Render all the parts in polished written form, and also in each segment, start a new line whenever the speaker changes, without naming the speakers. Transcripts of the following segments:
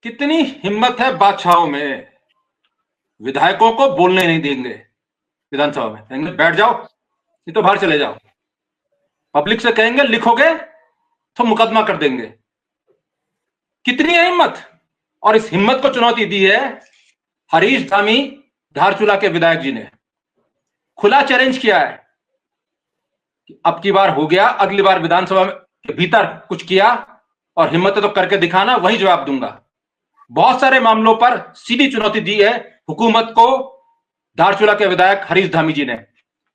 कितनी हिम्मत है बादशाहों में, विधायकों को बोलने नहीं देंगे विधानसभा में, कहेंगे बैठ जाओ, नहीं तो बाहर चले जाओ। पब्लिक से कहेंगे लिखोगे तो मुकदमा कर देंगे। कितनी है हिम्मत। और इस हिम्मत को चुनौती दी है हरीश धामी धारचूला के विधायक जी ने। खुला चैलेंज किया है कि अब की बार हो गया, अगली बार विधानसभा के भीतर कुछ किया और हिम्मत है तो करके दिखाना, वही जवाब दूंगा। बहुत सारे मामलों पर सीधी चुनौती दी है हुकूमत को धारचूला के विधायक हरीश धामी जी ने।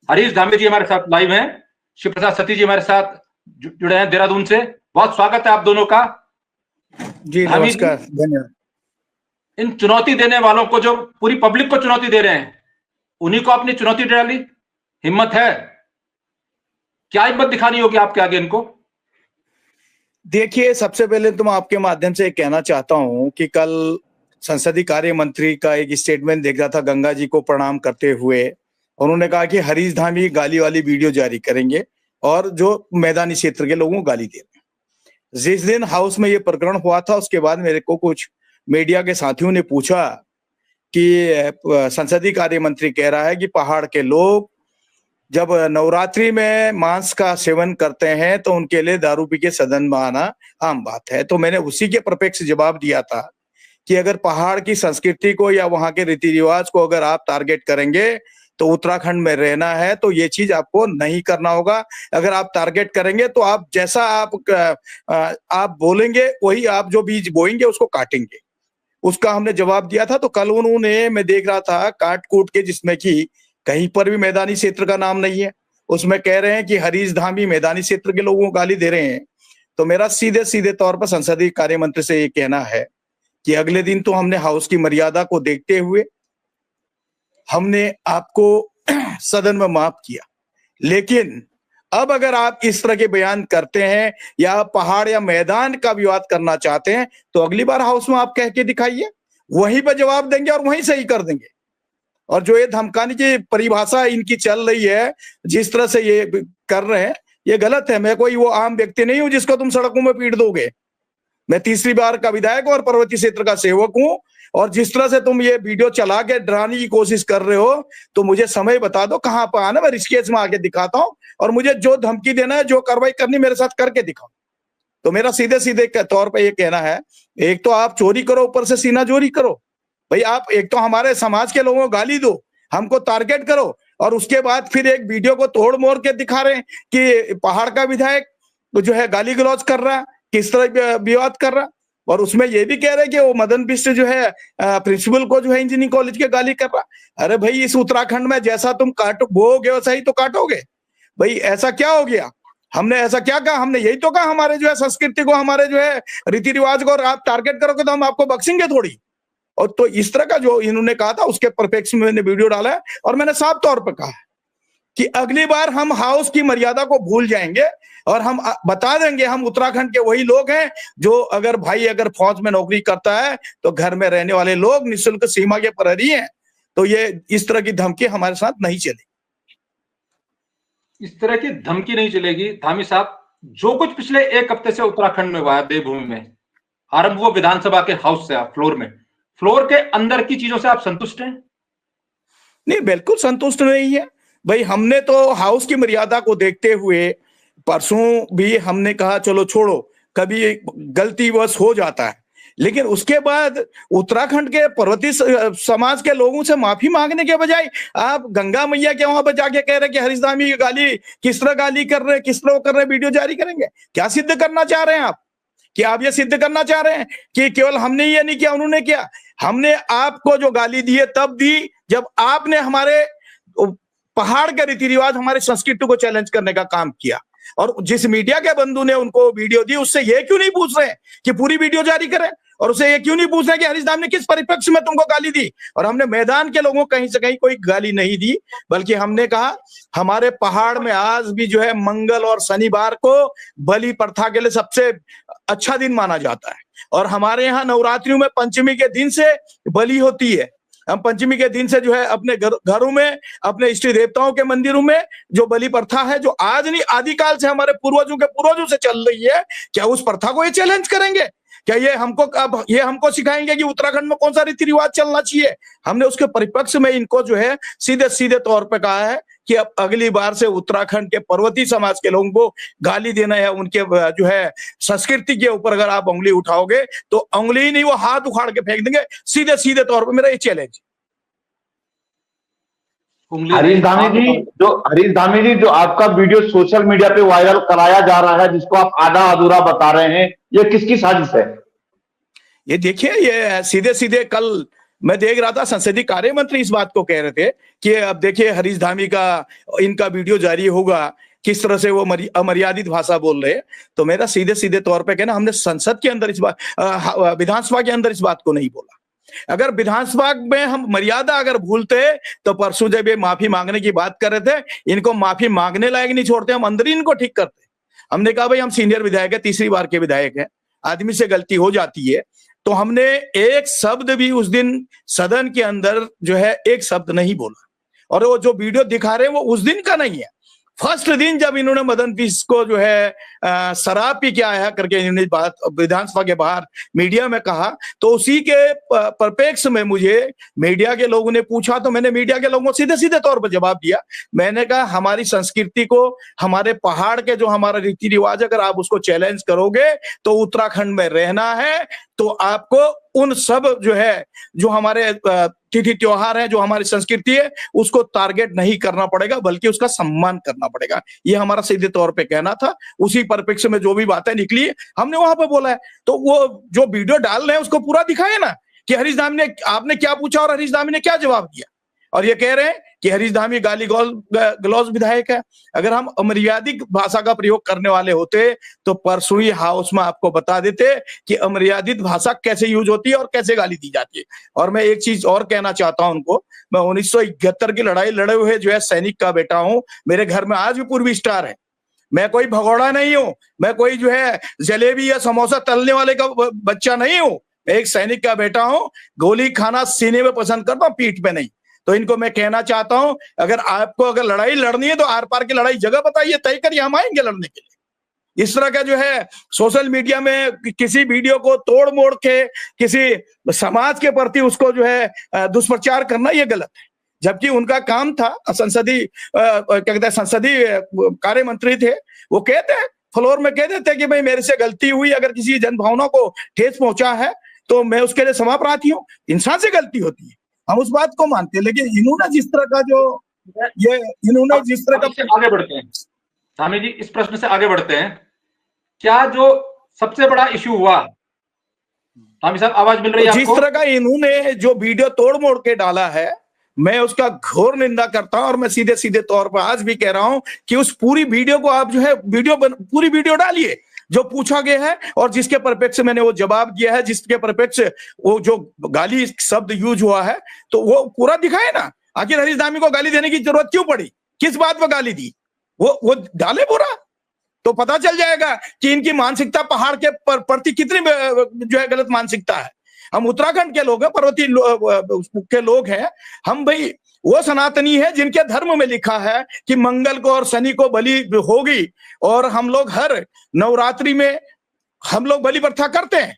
हरीश धामी जी हमारे साथ लाइव हैं, शिव प्रसाद सती जी हमारे साथ जुड़े हैं देहरादून से। बहुत स्वागत है आप दोनों का।
जी नमस्कार, धन्यवाद।
इन चुनौती देने वालों को, जो पूरी पब्लिक को चुनौती दे रहे हैं, उन्हीं को अपनी चुनौती डाली। हिम्मत है, क्या हिम्मत दिखानी होगी आपके आगे इनको?
देखिए, सबसे पहले तो मैं आपके माध्यम से कहना चाहता हूं कि कल संसदीय कार्य मंत्री का एक स्टेटमेंट देख रहा था गंगा जी को प्रणाम करते हुए। उन्होंने कहा कि हरीश धामी गाली वाली वीडियो जारी करेंगे और जो मैदानी क्षेत्र के लोगों को गाली दे रहे हैं। जिस दिन हाउस में ये प्रकरण हुआ था, उसके बाद मेरे को कुछ मीडिया के साथियों ने पूछा कि संसदीय कार्य मंत्री कह रहा है कि पहाड़ के लोग जब नवरात्रि में मांस का सेवन करते हैं तो उनके लिए दारू पी के सदन में आना आम बात है। तो मैंने उसी के परिप्रेक्ष्य जवाब दिया था कि अगर पहाड़ की संस्कृति को या वहां के रीति रिवाज को अगर आप टारगेट करेंगे तो उत्तराखंड में रहना है तो ये चीज आपको नहीं करना होगा। अगर आप टारगेट करेंगे तो आप जैसा आप बोलेंगे वही आप जो बीज बोएंगे उसको काटेंगे। उसका हमने जवाब दिया था। तो कल उन्होंने, मैं देख रहा था काट कूट के, जिसमें कि कहीं पर भी मैदानी क्षेत्र का नाम नहीं है, उसमें कह रहे हैं कि हरीश धामी मैदानी क्षेत्र के लोगों को गाली दे रहे हैं। तो मेरा सीधे सीधे तौर पर संसदीय कार्य मंत्री से ये कहना है कि अगले दिन तो हमने हाउस की मर्यादा को देखते हुए हमने आपको सदन में माफ किया, लेकिन अब अगर आप इस तरह के बयान करते हैं या पहाड़ या मैदान का विवाद करना चाहते हैं तो अगली बार हाउस में आप कह के दिखाइए, वहीं पर जवाब देंगे और वहीं सही कर देंगे। और जो ये धमकाने की परिभाषा इनकी चल रही है, जिस तरह से ये कर रहे हैं, ये गलत है। मैं कोई वो आम व्यक्ति नहीं हूं जिसको तुम सड़कों में पीट दोगे। मैं तीसरी बार का विधायक और पर्वतीय क्षेत्र का सेवक हूं, और जिस तरह से तुम ये वीडियो चला के डराने की कोशिश कर रहे हो तो मुझे समय बता दो कहां पर आना, मैं ऋषिकेश में आके दिखाता हूं और मुझे जो धमकी देना है, जो कार्रवाई करनी मेरे साथ करके दिखाओ। तो मेरा सीधे सीधे तौर पर यह कहना है, एक तो आप चोरी करो, ऊपर से सीना चोरी करो। भाई आप एक तो हमारे समाज के लोगों को गाली दो, हमको टारगेट करो, और उसके बाद फिर एक वीडियो को तोड़ मोड़ के दिखा रहे हैं कि पहाड़ का विधायक जो है गाली गलौज कर रहा, किस तरह विवाद कर रहा। और उसमें ये भी कह रहे हैं कि वो मदन बिष्ट जो है प्रिंसिपल को जो है इंजीनियरिंग कॉलेज के गाली कर रहा। अरे भाई, इस उत्तराखंड में जैसा तुम बोओगे वैसा ही तो काटोगे। भाई ऐसा क्या हो गया? हमने ऐसा क्या कहा? हमने यही तो कहा हमारे जो है संस्कृति को, हमारे जो है रीति रिवाज को, और आप टारगेट करोगे तो हम आपको बख्शेंगे थोड़ी। और तो इस तरह का जो इन्होंने कहा था उसके परिप्रेक्ष्य में मैंने वीडियो डाला है, और मैंने साफ तौर पर कहा है कि अगली बार हम हाउस की मर्यादा को भूल जाएंगे और हम बता देंगे हम उत्तराखंड के वही लोग हैं जो अगर फौज में नौकरी करता है तो घर में रहने वाले लोग निःशुल्क सीमा के प्रहरी हैं। तो ये इस तरह की धमकी हमारे साथ नहीं चलेगी।
इस तरह की धमकी नहीं चलेगी। धामी साहब, जो कुछ पिछले एक हफ्ते से उत्तराखंड में हुआ है, देवभूमि में, आरंभ हुआ विधानसभा के हाउस से, आप फ्लोर के अंदर की चीजों से आप संतुष्ट हैं?
नहीं, बिल्कुल संतुष्ट नहीं है। भाई हमने तो हाउस की मर्यादा को देखते हुए परसों भी हमने कहा चलो छोड़ो, कभी गलतीवश हो जाता है, लेकिन उसके बाद उत्तराखंड के पर्वतीय समाज के लोगों से माफी मांगने के बजाय आप गंगा मैया के वहां पर जाके कह रहे कि हरीश धामी की गाली किस तरह गाली कर रहे, किस तरह कर रहे, वीडियो जारी करेंगे। क्या सिद्ध करना चाह रहे हैं आप? कि आप ये सिद्ध करना चाह रहे हैं कि केवल हमने ये नहीं किया, उन्होंने किया? हमने आपको जो गाली दी है तब दी जब आपने हमारे पहाड़ के रीति रिवाज, हमारे संस्कृति को चैलेंज करने का काम किया। और जिस मीडिया के बंधु ने उनको वीडियो दी, उससे ये क्यों नहीं पूछ रहे कि पूरी वीडियो जारी करें, और उसे ये क्यों नहीं पूछ रहे कि हरीश धामी ने किस परिप्रेक्ष्य में तुमको गाली दी? और हमने मैदान के लोगों को कहीं से कहीं कोई गाली नहीं दी, बल्कि हमने कहा हमारे पहाड़ में आज भी जो है मंगल और शनिवार को बलि प्रथा के लिए सबसे अच्छा दिन माना जाता है, और हमारे यहाँ नवरात्रियों में पंचमी के दिन से बलि होती है। हम पंचमी के दिन से जो है अपने घरों में, अपने इष्ट देवताओं के मंदिरों में जो बलि प्रथा है, जो आज नहीं आदिकाल से हमारे पूर्वजों से चल रही है, क्या उस प्रथा को ये चैलेंज करेंगे? क्या ये हमको सिखाएंगे कि उत्तराखंड में कौन सा रीति रिवाज चलना चाहिए? हमने उसके परिप्रेक्ष्य में इनको जो है सीधे सीधे तौर पे कहा है कि अब अगली बार से उत्तराखंड के पर्वतीय समाज के लोगों को गाली देना है, उनके जो है संस्कृति के ऊपर अगर आप उंगली उठाओगे तो उंगली ही नहीं, वो हाथ उखाड़ के फेंक देंगे सीधे सीधे तौर पे। मेरा ये चैलेंज।
हरीश धामी जी, जो आपका वीडियो सोशल मीडिया पे वायरल कराया जा रहा है, जिसको आप आधा अधूरा बता रहे हैं, ये किसकी साजिश है?
ये देखिए, ये सीधे सीधे कल मैं देख रहा था संसदीय कार्य मंत्री इस बात को कह रहे थे कि अब देखिए हरीश धामी का इनका वीडियो जारी होगा, किस तरह से वो अमर्यादित भाषा बोल रहे हैं। तो मेरा सीधे सीधे तौर पे कहना, हमने संसद के अंदर इस बात, विधानसभा के अंदर इस बात को नहीं बोला। अगर विधानसभा में हम मर्यादा अगर भूलते तो परसों जब ये माफी मांगने की बात कर रहे थे, इनको माफी मांगने लायक नहीं छोड़ते, हम अंदर ही इनको ठीक करते। हमने कहा भाई हम सीनियर विधायक है, तीसरी बार के विधायक है, आदमी से गलती हो जाती है। तो हमने एक शब्द भी उस दिन सदन के अंदर जो है एक शब्द नहीं बोला। और वो जो वीडियो दिखा रहे हैं वो उस दिन का नहीं है, फर्स्ट दिन जब इन्होंने मदन पीस को जो है शराब पी के आया करके इन्होंने बात विधानसभा के बाहर मीडिया में कहा, तो उसी के परिप्रेक्ष्य में मुझे मीडिया के लोगों ने पूछा, तो मैंने मीडिया के लोगों को सीधे सीधे तौर पर जवाब दिया। मैंने कहा हमारी संस्कृति को, हमारे पहाड़ के जो हमारा रीति रिवाज, अगर आप उसको चैलेंज करोगे तो उत्तराखंड में रहना है तो आपको उन सब जो है, जो हमारे तिथि त्योहार है, जो हमारी संस्कृति है, उसको टारगेट नहीं करना पड़ेगा, बल्कि उसका सम्मान करना पड़ेगा। ये हमारा सीधे तौर पे कहना था। उसी परिप्रेक्ष्य में जो भी बातें निकली हमने वहां पे बोला है। तो वो जो वीडियो डाल रहे हैं उसको पूरा दिखाए ना कि हरीश धामी ने, आपने क्या पूछा और हरीश धामी ने क्या जवाब दिया। और ये कह रहे हैं कि हरीश धामी गाली गलौज विधायक है। अगर हम अमर्यादित भाषा का प्रयोग करने वाले होते तो परसों ही हाउस में आपको बता देते कि अमर्यादित भाषा कैसे यूज होती है और कैसे गाली दी जाती है। और मैं एक चीज और कहना चाहता हूं उनको, मैं 1971 की लड़ाई लड़े हुए जो है सैनिक का बेटा हूं। मेरे घर में आज भी पूर्वी स्टार है। मैं कोई भगोड़ा नहीं हूं, मैं कोई जो है जलेबी या समोसा तलने वाले का बच्चा नहीं हूं। मैं एक सैनिक का बेटा हूं। गोली खाना सीने में पसंद करता हूं, पीठ पे नहीं। तो इनको मैं कहना चाहता हूं, अगर आपको अगर लड़ाई लड़नी है तो आर पार की लड़ाई जगह बताइए, तय करिए, हम आएंगे लड़ने के लिए। इस तरह का जो है सोशल मीडिया में किसी वीडियो को तोड़ मोड़ के किसी समाज के प्रति उसको जो है दुष्प्रचार करना, ये गलत है। जबकि उनका काम था, संसदीय क्या कहते हैं, संसदीय कार्य मंत्री थे, वो कहते हैं फ्लोर में कह देते कि भाई मेरे से गलती हुई, अगर किसी जनभावना को ठेस पहुंचा है तो मैं उसके लिए क्षमा प्रार्थी हूं। इंसान से गलती होती है, हम उस बात को मानते हैं। लेकिन इन्होंने जिस तरह का जो इन्होंने जिस तरह का,
आगे बढ़ते हैं धामी जी, इस प्रश्न से आगे बढ़ते हैं। क्या जो सबसे बड़ा इश्यू हुआ, धामी साहब आवाज मिल रही है आपको?
जिस तरह का इन्होंने जो वीडियो तोड़ मोड़ के डाला है, मैं उसका घोर निंदा करता हूं। और मैं सीधे सीधे तौर पर आज भी कह रहा हूं कि उस पूरी वीडियो को आप जो है पूरी वीडियो डालिए जो पूछा गया है और जिसके परिप्रेक्ष्य मैंने वो जवाब दिया है, जिसके परिप्रेक्ष्य वो जो गाली शब्द यूज हुआ है, तो वो पूरा दिखाए ना। आखिर हरीश धामी को गाली देने की जरूरत क्यों पड़ी, किस बात पर गाली दी, वो डाले पूरा, तो पता चल जाएगा कि इनकी मानसिकता पहाड़ के प्रति कितनी जो है गलत मानसिकता है। हम उत्तराखंड के लोग हैं, पर्वतीय के लोग हैं हम। भाई वो सनातनी है जिनके धर्म में लिखा है कि मंगल को और शनि को बलि होगी, और हम लोग हर नवरात्रि में हम लोग बलि प्रथा करते हैं।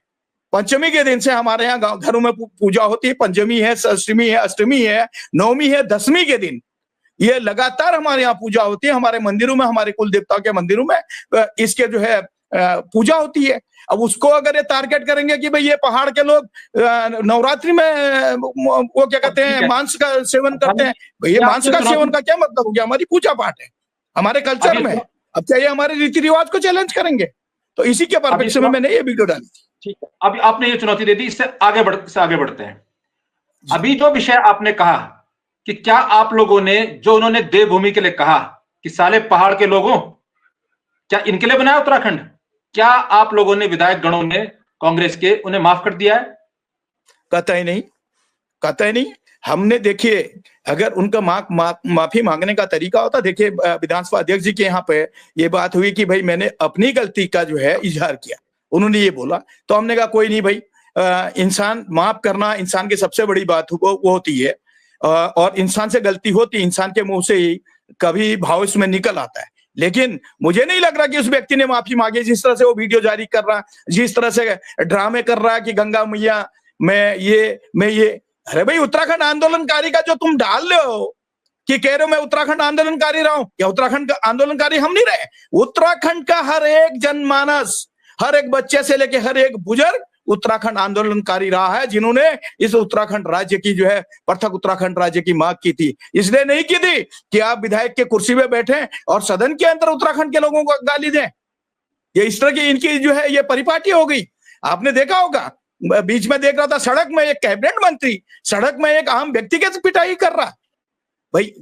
पंचमी के दिन से हमारे यहाँ घरों में पूजा होती है। पंचमी है, षष्ठी है, अष्टमी है, नवमी है, दसवीं के दिन ये लगातार हमारे यहाँ पूजा होती है। हमारे मंदिरों में, हमारे कुल देवता के मंदिरों में इसके जो है पूजा होती है। अब उसको अगर ये टारगेट करेंगे कि भाई ये पहाड़ के लोग नवरात्रि में वो क्या कहते हैं, मांस का सेवन करते हैं, ये मांस का सेवन का क्या मतलब हो गया? हमारी पूजा पाठ है, हमारे कल्चर में। अब चाहिए हमारे रीति रिवाज को चैलेंज करेंगे, तो इसी के परिप्रेक्ष्य में मैंने ये वीडियो डाली थी।
ठीक है, अभी आपने ये चुनौती दे दी, इससे आगे बढ़ते हैं। अभी जो विषय आपने कहा कि क्या आप लोगों ने, जो उन्होंने देवभूमि के लिए कहा कि साले पहाड़ के लोगों, क्या इनके लिए बनाया उत्तराखंड? क्या आप लोगों ने, विधायक गणों ने, कांग्रेस के, उन्हें माफ कर दिया है?
कतई नहीं, कतई नहीं। हमने देखिए, अगर उनका माफी मांगने का तरीका होता, देखिए विधानसभा अध्यक्ष जी के यहाँ पे ये बात हुई कि भाई मैंने अपनी गलती का जो है इजहार किया, उन्होंने ये बोला, तो हमने कहा कोई नहीं भाई, इंसान माफ करना इंसान की सबसे बड़ी बात वो होती है। और इंसान से गलती होती, इंसान के मुंह से ही कभी भाव इसमें निकल आता है। लेकिन मुझे नहीं लग रहा कि उस व्यक्ति ने माफी मांगी। जिस तरह से वो वीडियो जारी कर रहा, जिस तरह से ड्रामे कर रहा है कि गंगा मैया मैं ये, अरे भाई उत्तराखंड आंदोलनकारी का जो तुम डाल रहे हो कि कह रहे हो मैं उत्तराखंड आंदोलनकारी रहा हूं, क्या उत्तराखंड का आंदोलनकारी हम नहीं रहे? उत्तराखंड का हर एक जनमानस, हर एक बच्चे से लेके हर एक बुजुर्ग उत्तराखंड आंदोलनकारी रहा है, जिन्होंने इस उत्तराखंड राज्य की जो है पृथक उत्तराखंड राज्य की मांग की थी। इसलिए नहीं की थी कि आप विधायक के कुर्सी पे बैठे और सदन के अंदर उत्तराखंड के लोगों को गाली दें। ये इस तरह की इनकी जो है ये परिपाटी हो गई। आपने देखा होगा, बीच में देख रहा था सड़क में एक कैबिनेट मंत्री सड़क में एक आम व्यक्ति के पिटाई कर रहा भाई,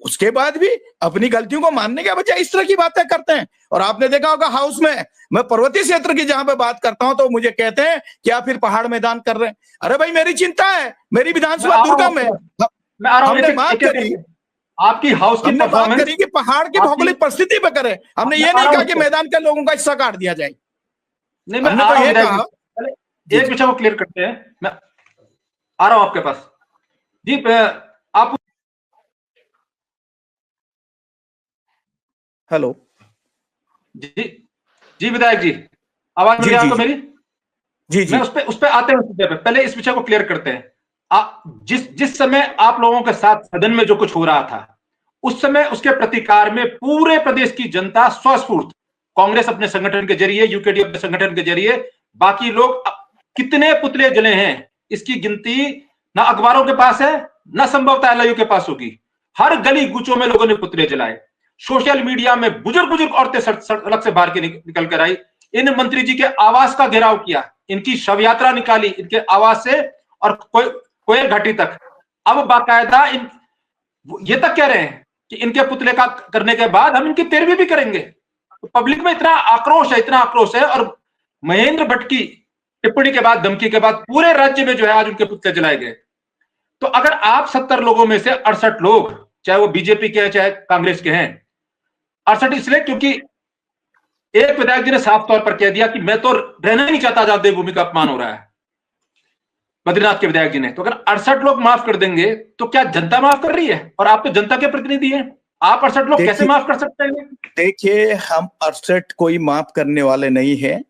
उसके बाद भी अपनी गलतियों को मानने के बजाय इस तरह की बातें करते हैं। और आपने देखा होगा हाउस में, मैं पर्वतीय क्षेत्र की जहां पे बात करता हूं तो मुझे कहते हैं कि आप फिर पहाड़ मैदान कर रहे हैं। अरे भाई मेरी चिंता है, मेरी विधानसभा दुर्गम है, हमने बात करी,
आपकी हाउस की
हमने बात करी कि पहाड़ की भौगोलिक परिस्थिति पे करें, हमने ये नहीं कहा कि मैदान के लोगों का हिस्सा काट दिया जाए।
नहीं, मैं तो ये कहा, एक विषय को क्लियर करते हैं, मैं आ रहा हूं आपके पास जी। आप
हेलो
जी जी विधायक जी, आवाज मिल रही है आपको मेरी?
जी जी,
मैं उस पे आते हैं, पहले इस विषय को क्लियर करते हैं। जिस समय आप लोगों के साथ सदन में जो कुछ हो रहा था, उस समय उसके प्रतिकार में पूरे प्रदेश की जनता स्वस्फूर्त, कांग्रेस अपने संगठन के जरिए, यूकेडी अपने संगठन के जरिए, बाकी लोग कितने पुतले जले हैं इसकी गिनती ना अखबारों के पास है, ना संभवतः एलआईयू के पास होगी। हर गली गुचों में लोगों ने पुतले जलाए, सोशल मीडिया में बुजुर्ग औरतें सड़क से बाहर के निकल कर आई, इन मंत्री जी के आवास का घेराव किया, इनकी शव यात्रा निकाली इनके आवास से और कोयल घाटी तक। अब बाकायदा ये तक कह रहे हैं कि इनके पुतले का करने के बाद हम इनकी पैरवी भी करेंगे। तो पब्लिक में इतना आक्रोश है। और महेंद्र भट्ट की टिप्पणी के बाद, धमकी के बाद पूरे राज्य में जो है आज उनके पुतले जलाए गए। तो अगर आप 70 लोगों में से 68 लोग, चाहे वो बीजेपी के हैं चाहे कांग्रेस के हैं, 68 इसलिए क्योंकि एक विधायक जी ने साफ तौर पर कह दिया कि मैं तो रहना ही नहीं चाहता जहां देवभूमि का अपमान हो रहा है, बद्रीनाथ के विधायक जी ने। तो अगर 68 लोग माफ कर देंगे तो क्या जनता माफ कर रही है? और आप तो जनता के प्रतिनिधि हैं, आप 68 लोग कैसे माफ कर सकते हैं?
देखिए, हम 68 कोई माफ करने वाले नहीं है।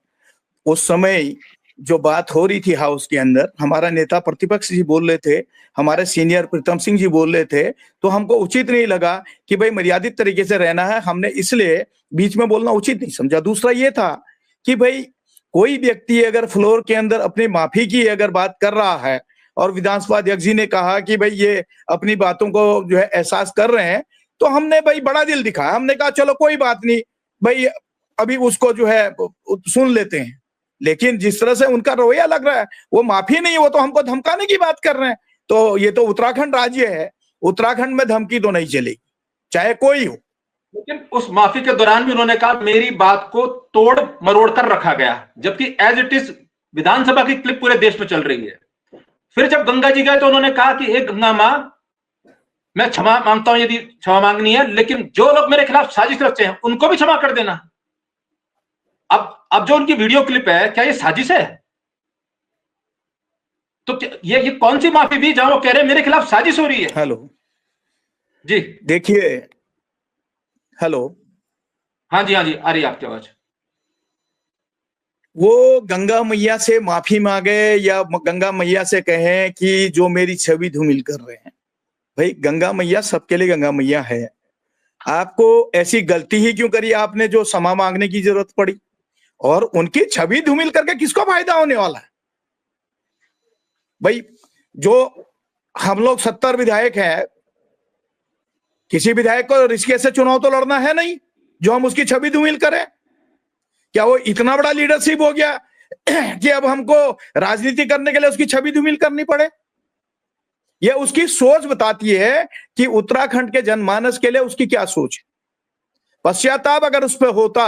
उस समय जो बात हो रही थी हाउस के अंदर, हमारा नेता प्रतिपक्ष जी बोल रहे थे, हमारे सीनियर प्रीतम सिंह जी बोल रहे थे, तो हमको उचित नहीं लगा कि भाई मर्यादित तरीके से रहना है, हमने इसलिए बीच में बोलना उचित नहीं समझा। दूसरा ये था कि भाई कोई व्यक्ति अगर फ्लोर के अंदर अपनी माफी की अगर बात कर रहा है और विधानसभा अध्यक्ष जी ने कहा कि भाई ये अपनी बातों को जो है एहसास कर रहे हैं, तो हमने भाई बड़ा दिल दिखाया, हमने कहा चलो कोई बात नहीं भाई, अभी उसको जो है सुन लेते हैं। लेकिन जिस तरह से उनका रवैया लग रहा है, वो माफी नहीं है, वो तो हमको धमकाने की बात कर रहे हैं। तो ये तो उत्तराखंड राज्य है, उत्तराखंड में धमकी तो नहीं चलेगी, चाहे कोई हो।
लेकिन उस माफी के दौरान भी उन्होंने कहा मेरी बात को तोड़ मरोड़ कर रखा गया, जबकि एज इट इज विधानसभा की क्लिप पूरे देश में चल रही है। फिर जब गंगा जी गए तो उन्होंने कहा कि एक गंगा मां, मैं क्षमा मांगता हूं यदि क्षमा मांगनी है, लेकिन जो लोग मेरे खिलाफ साजिश रचते हैं उनको भी क्षमा कर देना। अब जो उनकी वीडियो क्लिप है, क्या ये साजिश है? तो ये कौन सी माफी दी जहां वो कह रहे हैं मेरे खिलाफ साजिश हो रही है?
हेलो
जी
देखिए, हेलो,
हाँ जी आ रही है आपकी आवाज।
वो गंगा मैया से माफी मांगे या गंगा मैया से कहें कि जो मेरी छवि धूमिल कर रहे हैं, भाई गंगा मैया सबके लिए गंगा मैया है। आपको ऐसी गलती ही क्यों करी आपने जो क्षमा मांगने की जरूरत पड़ी? और उनकी छवि धूमिल करके किसको फायदा होने वाला है? भाई जो हम लोग 70 विधायक हैं, किसी विधायक को रिश्ते से चुनाव तो लड़ना है नहीं जो हम उसकी छवि धूमिल करें। क्या वो इतना बड़ा लीडरशिप हो गया कि अब हमको राजनीति करने के लिए उसकी छवि धूमिल करनी पड़े? ये उसकी सोच बताती है कि उत्तराखंड के जनमानस के लिए उसकी क्या सोच है। पश्चाताप अगर उस पर होता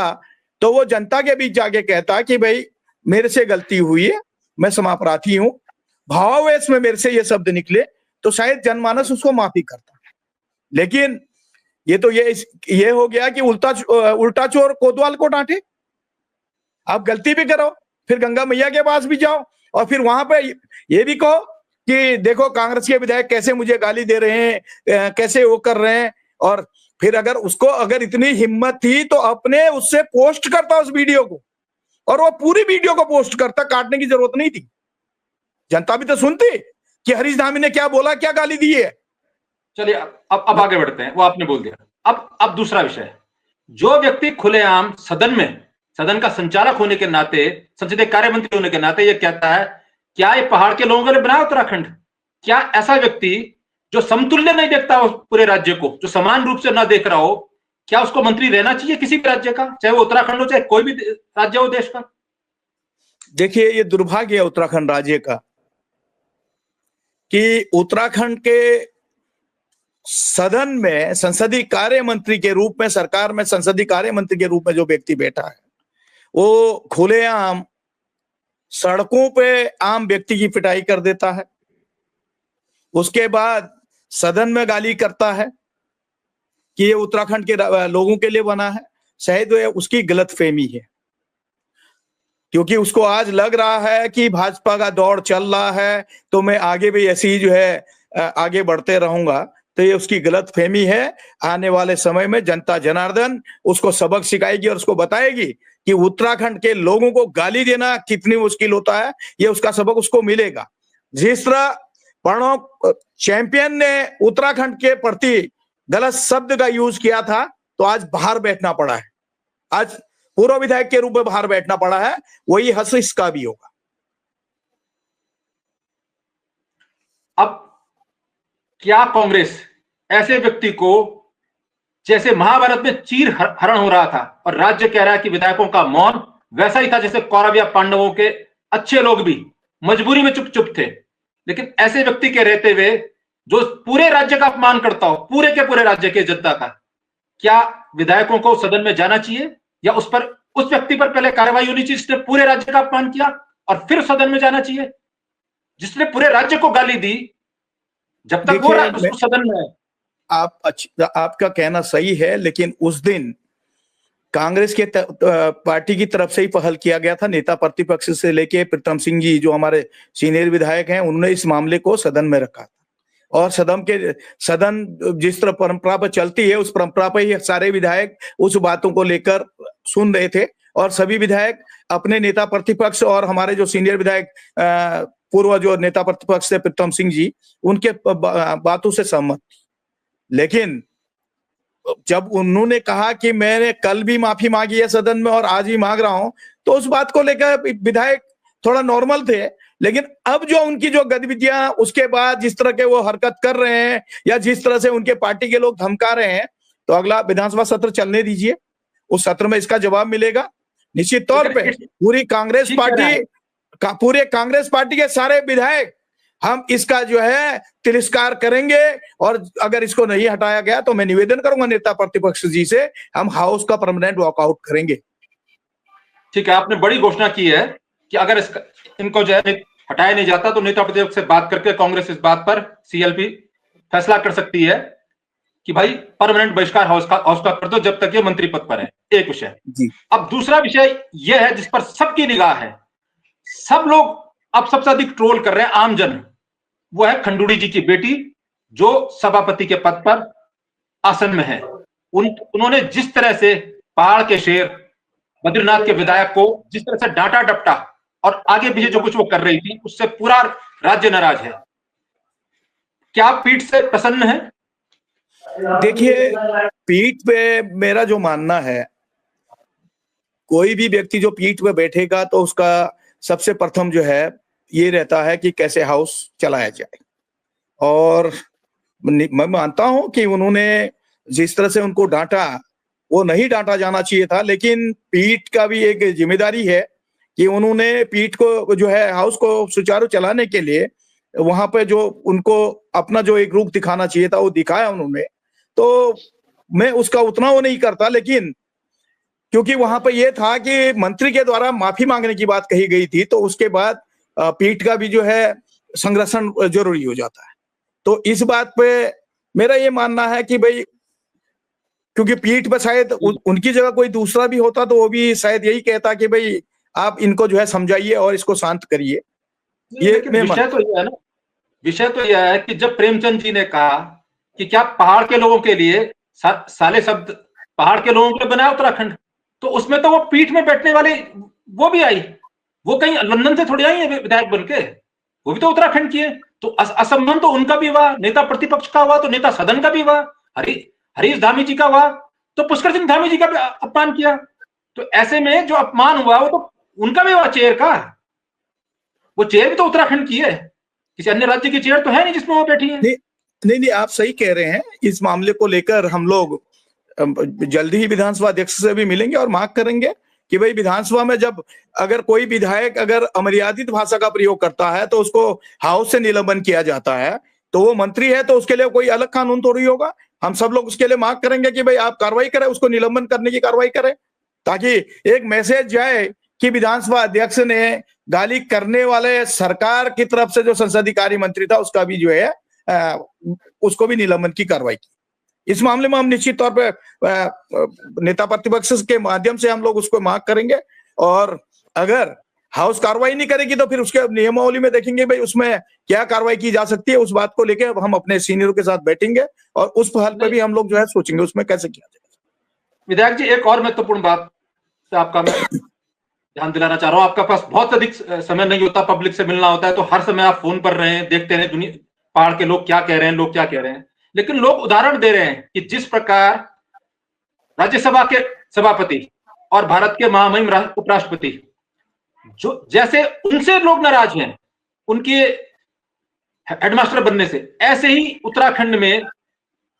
तो वो जनता के बीच जाके कहता कि भाई मेरे से गलती हुई है, मैं क्षमाप्रार्थी हूं, भावावेश में मेरे से ये शब्द निकले, तो शायद जनमानस उसको माफी करता। लेकिन ये तो ये हो गया कि उल्टा चोर कोतवाल को डांटे। आप गलती भी करो, फिर गंगा मैया के पास भी जाओ और फिर वहां पे ये भी कहो कि देखो कांग्रेस के विधायक कैसे मुझे गाली दे रहे हैं, कैसे वो कर रहे हैं, और फिर अगर इतनी हिम्मत थी तो अपने उससे पोस्ट करता उस वीडियो को, और वो पूरी वीडियो को पोस्ट करता, काटने की जरूरत नहीं थी। जनता भी तो सुनती कि हरीश धामी ने क्या बोला, क्या गाली दी है।
चलिए अब आगे बढ़ते हैं, वो आपने बोल दिया। अब दूसरा विषय, जो व्यक्ति खुलेआम सदन का संचालक होने के नाते, संसदीय कार्य मंत्री होने के नाते ये कहता है, क्या ये पहाड़ के लोगों के लिए बना उत्तराखंड? क्या ऐसा व्यक्ति जो समतुल्य नहीं देखता हो पूरे राज्य को, जो समान रूप से ना देख रहा हो, क्या उसको मंत्री रहना चाहिए किसी भी राज्य का, चाहे वो उत्तराखंड हो चाहे कोई भी राज्य हो देश का?
देखिए, ये दुर्भाग्य है उत्तराखंड राज्य का कि उत्तराखंड के सदन में संसदीय कार्य मंत्री के रूप में, सरकार में संसदीय कार्य मंत्री के रूप में जो व्यक्ति बैठा है, वो खुलेआम सड़कों पे आम व्यक्ति की पिटाई कर देता है। उसके बाद सदन में गाली करता है कि ये उत्तराखंड के लोगों के लिए बना है। शायद उसकी गलतफहमी है, क्योंकि उसको आज लग रहा है कि भाजपा का दौर चल रहा है तो मैं आगे भी ऐसी ही जो है आगे बढ़ते रहूंगा। तो ये उसकी गलतफहमी है। आने वाले समय में जनता जनार्दन उसको सबक सिखाएगी और उसको बताएगी कि उत्तराखंड के लोगों को गाली देना कितनी मुश्किल होता है। ये उसका सबक उसको मिलेगा। जिस तरह प्रणव चैंपियन ने उत्तराखंड के प्रति गलत शब्द का यूज किया था, तो आज बाहर बैठना पड़ा है, आज पूर्व विधायक के रूप में बाहर बैठना पड़ा है। वही हस इसका भी होगा।
अब क्या कांग्रेस ऐसे व्यक्ति को, जैसे महाभारत में चीर हरण हो रहा था और राज्य कह रहा है कि विधायकों का मौन वैसा ही था जैसे कौरव या पांडवों के अच्छे लोग भी मजबूरी में चुप चुप थे, लेकिन ऐसे व्यक्ति के रहते हुए जो पूरे राज्य का अपमान करता हो, पूरे के पूरे राज्य के जनता का, क्या विधायकों को सदन में जाना चाहिए या उस व्यक्ति पर पहले कार्रवाई होनी चाहिए जिसने पूरे राज्य का अपमान किया और फिर सदन में जाना चाहिए? जिसने पूरे राज्य को गाली दी, जब तक वो सदन में है।
आपका कहना सही है, लेकिन उस दिन कांग्रेस के पार्टी की तरफ से ही पहल किया गया था। नेता प्रतिपक्ष से लेके प्रीतम सिंह जी जो हमारे सीनियर विधायक हैं, उन्होंने इस मामले को सदन में रखा था और सदन जिस तरह परंपरा पर चलती है, उस परंपरा पर ही सारे विधायक उस बातों को लेकर सुन रहे थे और सभी विधायक अपने नेता प्रतिपक्ष और हमारे जो सीनियर विधायक पूर्व जो नेता प्रतिपक्ष थे प्रीतम सिंह जी, उनके बातों से सहमत थी। लेकिन जब उन्होंने कहा कि मैंने कल भी माफी मांगी है सदन में और आज भी मांग रहा हूं, तो उस बात को लेकर विधायक थोड़ा नॉर्मल थे। लेकिन अब जो उनकी जो गतिविधियां, उसके बाद जिस तरह के वो हरकत कर रहे हैं या जिस तरह से उनके पार्टी के लोग धमका रहे हैं, तो अगला विधानसभा सत्र चलने दीजिए, उस सत्र में इसका जवाब मिलेगा निश्चित तौर पे। पूरे कांग्रेस पार्टी के सारे विधायक हम इसका जो है तिरस्कार करेंगे और अगर इसको नहीं हटाया गया तो मैं निवेदन करूंगा नेता प्रतिपक्ष जी से, हम हाउस का परमानेंट वॉकआउट करेंगे।
ठीक है, आपने बड़ी घोषणा की है कि अगर इनको जो है हटाया नहीं जाता तो नेता प्रतिपक्ष से बात करके कांग्रेस इस बात पर सीएलपी फैसला कर सकती है कि भाई परमानेंट बहिष्कार हाउस का कर दो जब तक ये मंत्री पद पर है। एक विषय। अब दूसरा विषय यह है जिस पर सबकी निगाह है, सब लोग अब सबसे अधिक ट्रोल कर रहे हैं आमजन, वो है खंडूड़ी जी की बेटी जो सभापति के पद पर आसन में है। उन्होंने जिस तरह से पहाड़ के शेर बद्रीनाथ के विधायक को जिस तरह से डांटा डपटा और आगे पीछे जो कुछ वो कर रही थी, उससे पूरा राज्य नाराज है। क्या आप पीठ से प्रसन्न है?
देखिए, पीठ पे मेरा जो मानना है, कोई भी व्यक्ति जो पीठ पे बैठेगा तो उसका सबसे प्रथम जो है ये रहता है कि कैसे हाउस चलाया जाए। और मैं मानता हूं कि उन्होंने जिस तरह से उनको डांटा, वो नहीं डांटा जाना चाहिए था, लेकिन पीठ का भी एक जिम्मेदारी है कि उन्होंने पीठ को जो है हाउस को सुचारू चलाने के लिए वहां पे जो उनको अपना जो एक रूप दिखाना चाहिए था वो दिखाया उन्होंने। तो मैं उसका उतना वो नहीं करता, लेकिन क्योंकि वहां पे ये था कि मंत्री के द्वारा माफी मांगने की बात कही गई थी, तो उसके बाद पीठ का भी जो है संरक्षण जरूरी हो जाता है। तो इस बात पे मेरा ये मानना है कि भाई, क्योंकि पीठ पे शायद उनकी जगह कोई दूसरा भी होता तो वो भी शायद यही कहता कि भाई आप इनको जो है समझाइए और इसको शांत करिए। ये
विषय तो यह है ना, विषय तो यह है कि जब प्रेमचंद जी ने कहा कि क्या पहाड़ के लोगों के लिए साले शब्द पहाड़ के लोगों के बनाया उत्तराखंड, तो उसमें तो वो पीठ में बैठने वाले वो भी आई, वो कहीं लंदन से थोड़ी आई है विधायक बन के, वो भी तो उत्तराखंड की है। तो असंबंध तो उनका भी हुआ, नेता प्रतिपक्ष का हुआ तो नेता सदन का भी हुआ, हरीश धामी जी का हुआ तो पुष्कर सिंह धामी जी का भी अपमान किया। तो ऐसे में जो अपमान हुआ वो तो उनका भी हुआ चेयर का, वो चेयर भी तो उत्तराखंड की है, किसी अन्य राज्य की चेयर तो है नहीं जिसमें वो बैठी है।
नहीं, आप सही कह रहे हैं। इस मामले को लेकर हम लोग जल्दी ही विधानसभा अध्यक्ष से भी मिलेंगे और मांग करेंगे कि भाई विधानसभा में जब अगर कोई विधायक अगर अमर्यादित भाषा का प्रयोग करता है तो उसको हाउस से निलंबन किया जाता है, तो वो मंत्री है तो उसके लिए कोई अलग कानून थोड़ी होगा। हम सब लोग उसके लिए मांग करेंगे कि भाई आप कार्रवाई करें, उसको निलंबन करने की कार्रवाई करें, ताकि एक मैसेज जाए कि विधानसभा अध्यक्ष ने गाली करने वाले सरकार की तरफ से जो संसदीय कार्य मंत्री था उसका भी जो है उसको भी निलंबन की कार्रवाई की। इस मामले में हम निश्चित तौर पे नेता प्रतिपक्ष के माध्यम से हम लोग उसको मांग करेंगे, और अगर हाउस कार्रवाई नहीं करेगी तो फिर उसके नियमावली में देखेंगे भाई उसमें क्या कार्रवाई की जा सकती है। उस बात को लेकर हम अपने सीनियरों के साथ बैठेंगे और उस हल पे भी हम लोग जो है सोचेंगे उसमें कैसे किया जाए।
विधायक जी, एक और महत्वपूर्ण बात से आपका मैं ध्यान दिलाना चाह रहा हूं। आपका पास बहुत अधिक समय नहीं होता, पब्लिक से मिलना होता है, तो हर समय आप फोन पर रहे हैं, देखते हैं दुनिया पहाड़ के लोग क्या कह रहे हैं, लोग क्या कह रहे हैं। लेकिन लोग उदाहरण दे रहे हैं कि जिस प्रकार राज्यसभा के सभापति और भारत के महामहिम उपराष्ट्रपति जो जैसे उनसे लोग नाराज हैं उनके हेडमास्टर बनने से, ऐसे ही उत्तराखंड में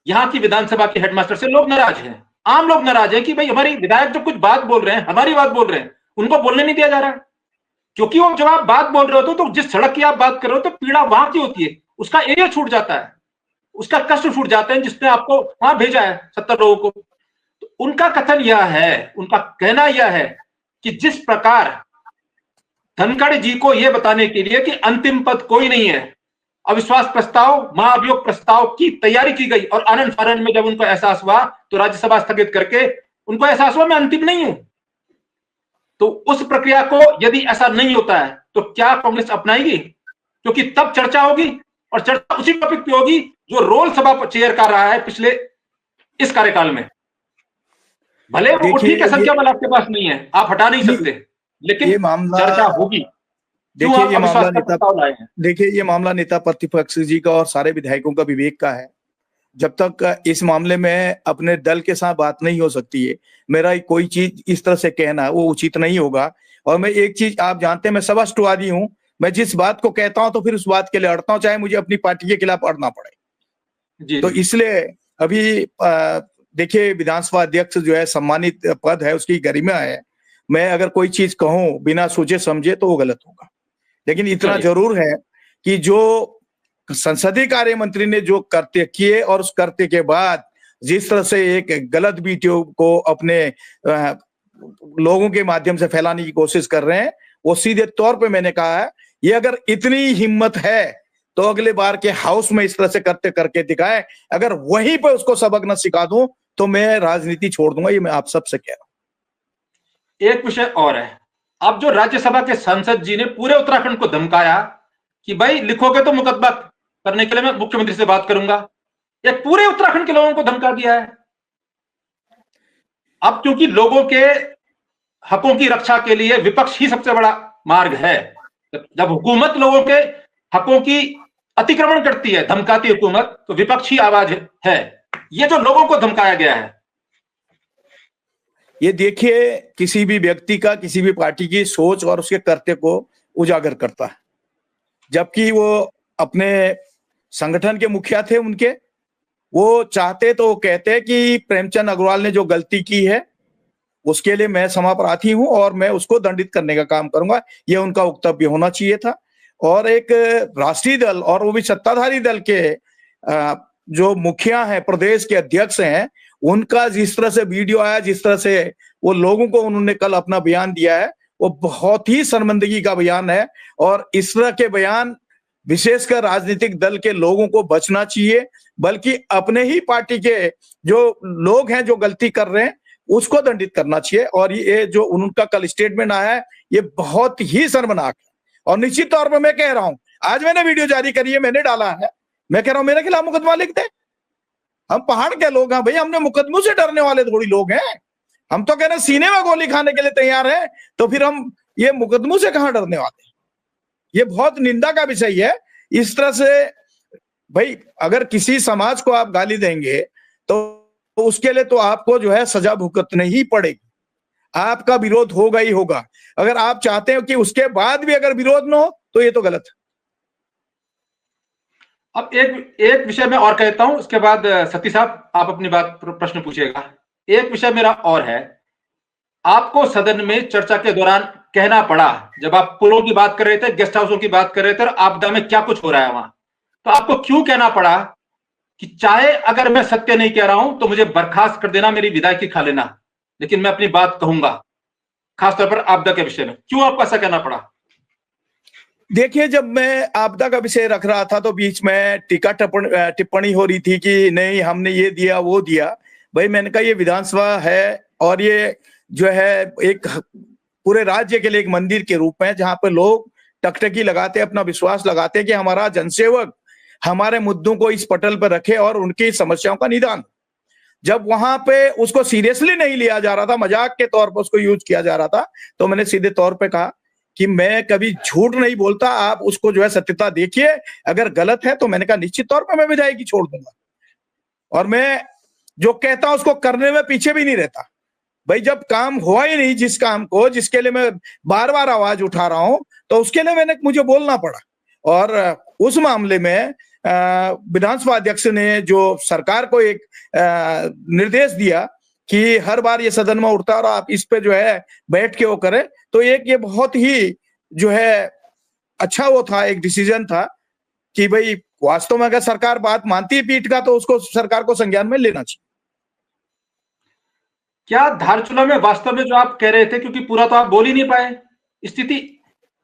यहां की विधानसभा के हेडमास्टर से लोग नाराज हैं। आम लोग नाराज हैं कि भाई हमारी विधायक जो कुछ बात बोल रहे हैं, हमारी बात बोल रहे हैं, उनको बोलने नहीं दिया जा रहा, क्योंकि वो जब आप बात बोल रहे हो तो जिस सड़क की आप बात कर रहे हो तो पीड़ा वहां की होती है, उसका एरिया छूट जाता है, उसका कष्ट छूट जाते हैं जिसने आपको वहां भेजा है 70 लोगों को। तो उनका कथन यह है, उनका कहना यह है कि जिस प्रकार धनखड़ जी को यह बताने के लिए कि अंतिम पद कोई नहीं है, अविश्वास प्रस्ताव, महाअभियोग प्रस्ताव की तैयारी की गई और आनंद फानंद में जब उनको एहसास हुआ तो राज्यसभा स्थगित करके उनको एहसास हुआ मैं अंतिम नहीं हूं। तो उस प्रक्रिया को यदि ऐसा नहीं होता है तो क्या कांग्रेस अपनाएगी? क्योंकि तब चर्चा होगी और चर्चा उसी टॉपिक पे होगी जो रोल सभा चेयर कर रहा है पिछले इस कार्यकाल में। भले वो ठीक है, संख्या बल आपके पास नहीं है, आप हटा नहीं सकते, लेकिन ये मामला चर्चा होगी।
देखिए ये मामला नेता प्रतिपक्ष जी का और सारे विधायकों का विवेक का है। जब तक इस मामले में अपने दल के साथ बात नहीं हो सकती है, मेरा कोई चीज इस तरह से कहना वो उचित नहीं होगा। और मैं एक चीज आप जानते हैं, मैं सभाष्टवादी हूं, मैं जिस बात को कहता हूं तो फिर उस बात के लिए अड़ता हूं, चाहे मुझे अपनी पार्टी के खिलाफ अड़ना पड़े। तो इसलिए अभी देखिए विधानसभा अध्यक्ष जो है सम्मानित पद है, उसकी गरिमा है। मैं अगर कोई चीज कहूं बिना सोचे समझे तो वो गलत होगा, लेकिन इतना जरूर है कि जो संसदीय कार्य मंत्री ने जो करते किए और उस करते के बाद जिस तरह से एक गलत वीडियो को अपने लोगों के माध्यम से फैलाने की कोशिश कर रहे हैं, वो सीधे तौर पे मैंने कहा है ये अगर इतनी हिम्मत है तो अगले बार के हाउस में इस तरह से करते करके दिखाए। अगर वहीं पे उसको सबक न सिखा दूं तो मैं राजनीति छोड़ दूंगा, ये मैं आप सबसे कह रहा हूं।
एक विषय और है, अब जो राज्यसभा के सांसद जी ने पूरे उत्तराखंड को धमकाया कि भाई लिखोगे तो मुकदमा करने के लिए मैं मुख्यमंत्री से बात करूंगा, ये पूरे उत्तराखंड के लोगों को धमका दिया है। अब क्योंकि लोगों के हकों की रक्षा के लिए विपक्ष ही सबसे बड़ा मार्ग है, जब हुकूमत लोगों के हकों की अतिक्रमण करती है, धमकाती हुकूमत, तो विपक्ष ही आवाज है। ये जो लोगों को धमकाया गया है,
ये देखिए किसी भी व्यक्ति का, किसी भी पार्टी की सोच और उसके कर्तव्य को उजागर करता है। जबकि वो अपने संगठन के मुखिया थे, उनके वो चाहते तो कहते कि प्रेमचंद अग्रवाल ने जो गलती की है उसके लिए मैं समापराधी हूं और मैं उसको दंडित करने का काम करूंगा, ये उनका वक्तव्य होना चाहिए था। और एक राष्ट्रीय दल और वो भी सत्ताधारी दल के जो मुखिया हैं, प्रदेश के अध्यक्ष हैं, उनका जिस तरह से वीडियो आया, जिस तरह से वो लोगों को उन्होंने कल अपना बयान दिया है, वो बहुत ही शर्मिंदगी का बयान है। और इस तरह के बयान विशेषकर राजनीतिक दल के लोगों को बचना चाहिए, बल्कि अपने ही पार्टी के जो लोग हैं जो गलती कर रहे हैं उसको दंडित करना चाहिए। और ये जो उनका कल स्टेटमेंट आया है ये बहुत ही शर्मनाक है। और निश्चित तौर पर मैं कह रहा हूं, आज मैंने वीडियो जारी करी है, मैंने डाला है, मैं कह रहा हूं मेरे खिलाफ मुकदमा लिख दे, हम पहाड़ के लोग हैं भाई, हमने मुकदमों से डरने वाले थोड़ी लोग हैं। हम तो कह रहे सीने में गोली खाने के लिए तैयार हैं, तो फिर हम ये मुकदमों से कहां डरने वाले हैं? ये बहुत निंदा का विषय है। इस तरह से भाई अगर किसी समाज को आप गाली देंगे तो उसके लिए तो आपको जो है सजा भुगतनी ही पड़ेगी, आपका विरोध होगा ही होगा। अगर आप चाहते हो कि उसके बाद भी अगर विरोध ना हो तो ये तो गलत है।
अब एक विषय मैं और कहता हूं, उसके बाद सती साहब आप अपनी बात प्रश्न पूछिएगा। एक विषय मेरा और है, आपको सदन में चर्चा के दौरान कहना पड़ा, जब आप पुलों की बात कर रहे थे, गेस्ट हाउसों की बात कर रहे थे और आपदा में क्या कुछ हो रहा है वहां, तो आपको क्यों कहना पड़ा कि चाहे अगर मैं सत्य नहीं कह रहा हूं तो मुझे बर्खास्त कर देना, मेरी विदाई खा लेना, लेकिन मैं अपनी बात कहूंगा, खासतौर पर आपदा के विषय में? क्यों आपको ऐसा कहना पड़ा?
देखिए, जब मैं आपदा का विषय रख रहा था तो बीच में टीका टिप्पणी हो रही थी कि नहीं हमने ये दिया वो दिया। भाई मैंने कहा ये विधानसभा है और ये जो है एक पूरे राज्य के लिए एक मंदिर के रूप में, जहां पे लोग टकटकी लगाते, अपना विश्वास लगाते कि हमारा जनसेवक हमारे मुद्दों को इस पटल पर रखे और उनकी समस्याओं का निदान। जब वहां पे उसको सीरियसली नहीं लिया जा रहा था, मजाक के तौर पर उसको यूज किया जा रहा था, तो मैंने सीधे तौर पे कहा कि मैं कभी झूठ नहीं बोलता, आप उसको जो है सत्यता देखिए, अगर गलत है तो मैंने कहा निश्चित तौर पे मैं विधायकी छोड़ दूंगा, और मैं जो कहता हूं उसको करने में पीछे भी नहीं रहता। भाई जब काम हुआ ही नहीं, जिस काम को जिसके लिए मैं बार बार आवाज उठा रहा हूं, तो उसके लिए मुझे बोलना पड़ा। और उस मामले में विधानसभा अध्यक्ष ने जो सरकार को एक निर्देश दिया कि हर बार ये सदन में उठता और आप इस पे जो है बैठ के वो करें, तो एक ये बहुत ही जो है अच्छा वो था, एक डिसीजन था कि भाई वास्तव में अगर सरकार बात मानती है पीठ का तो उसको सरकार को संज्ञान में लेना चाहिए।
क्या धारचूला में वास्तव में जो आप कह रहे थे, क्योंकि पूरा तो आप बोल ही नहीं पाए स्थिति,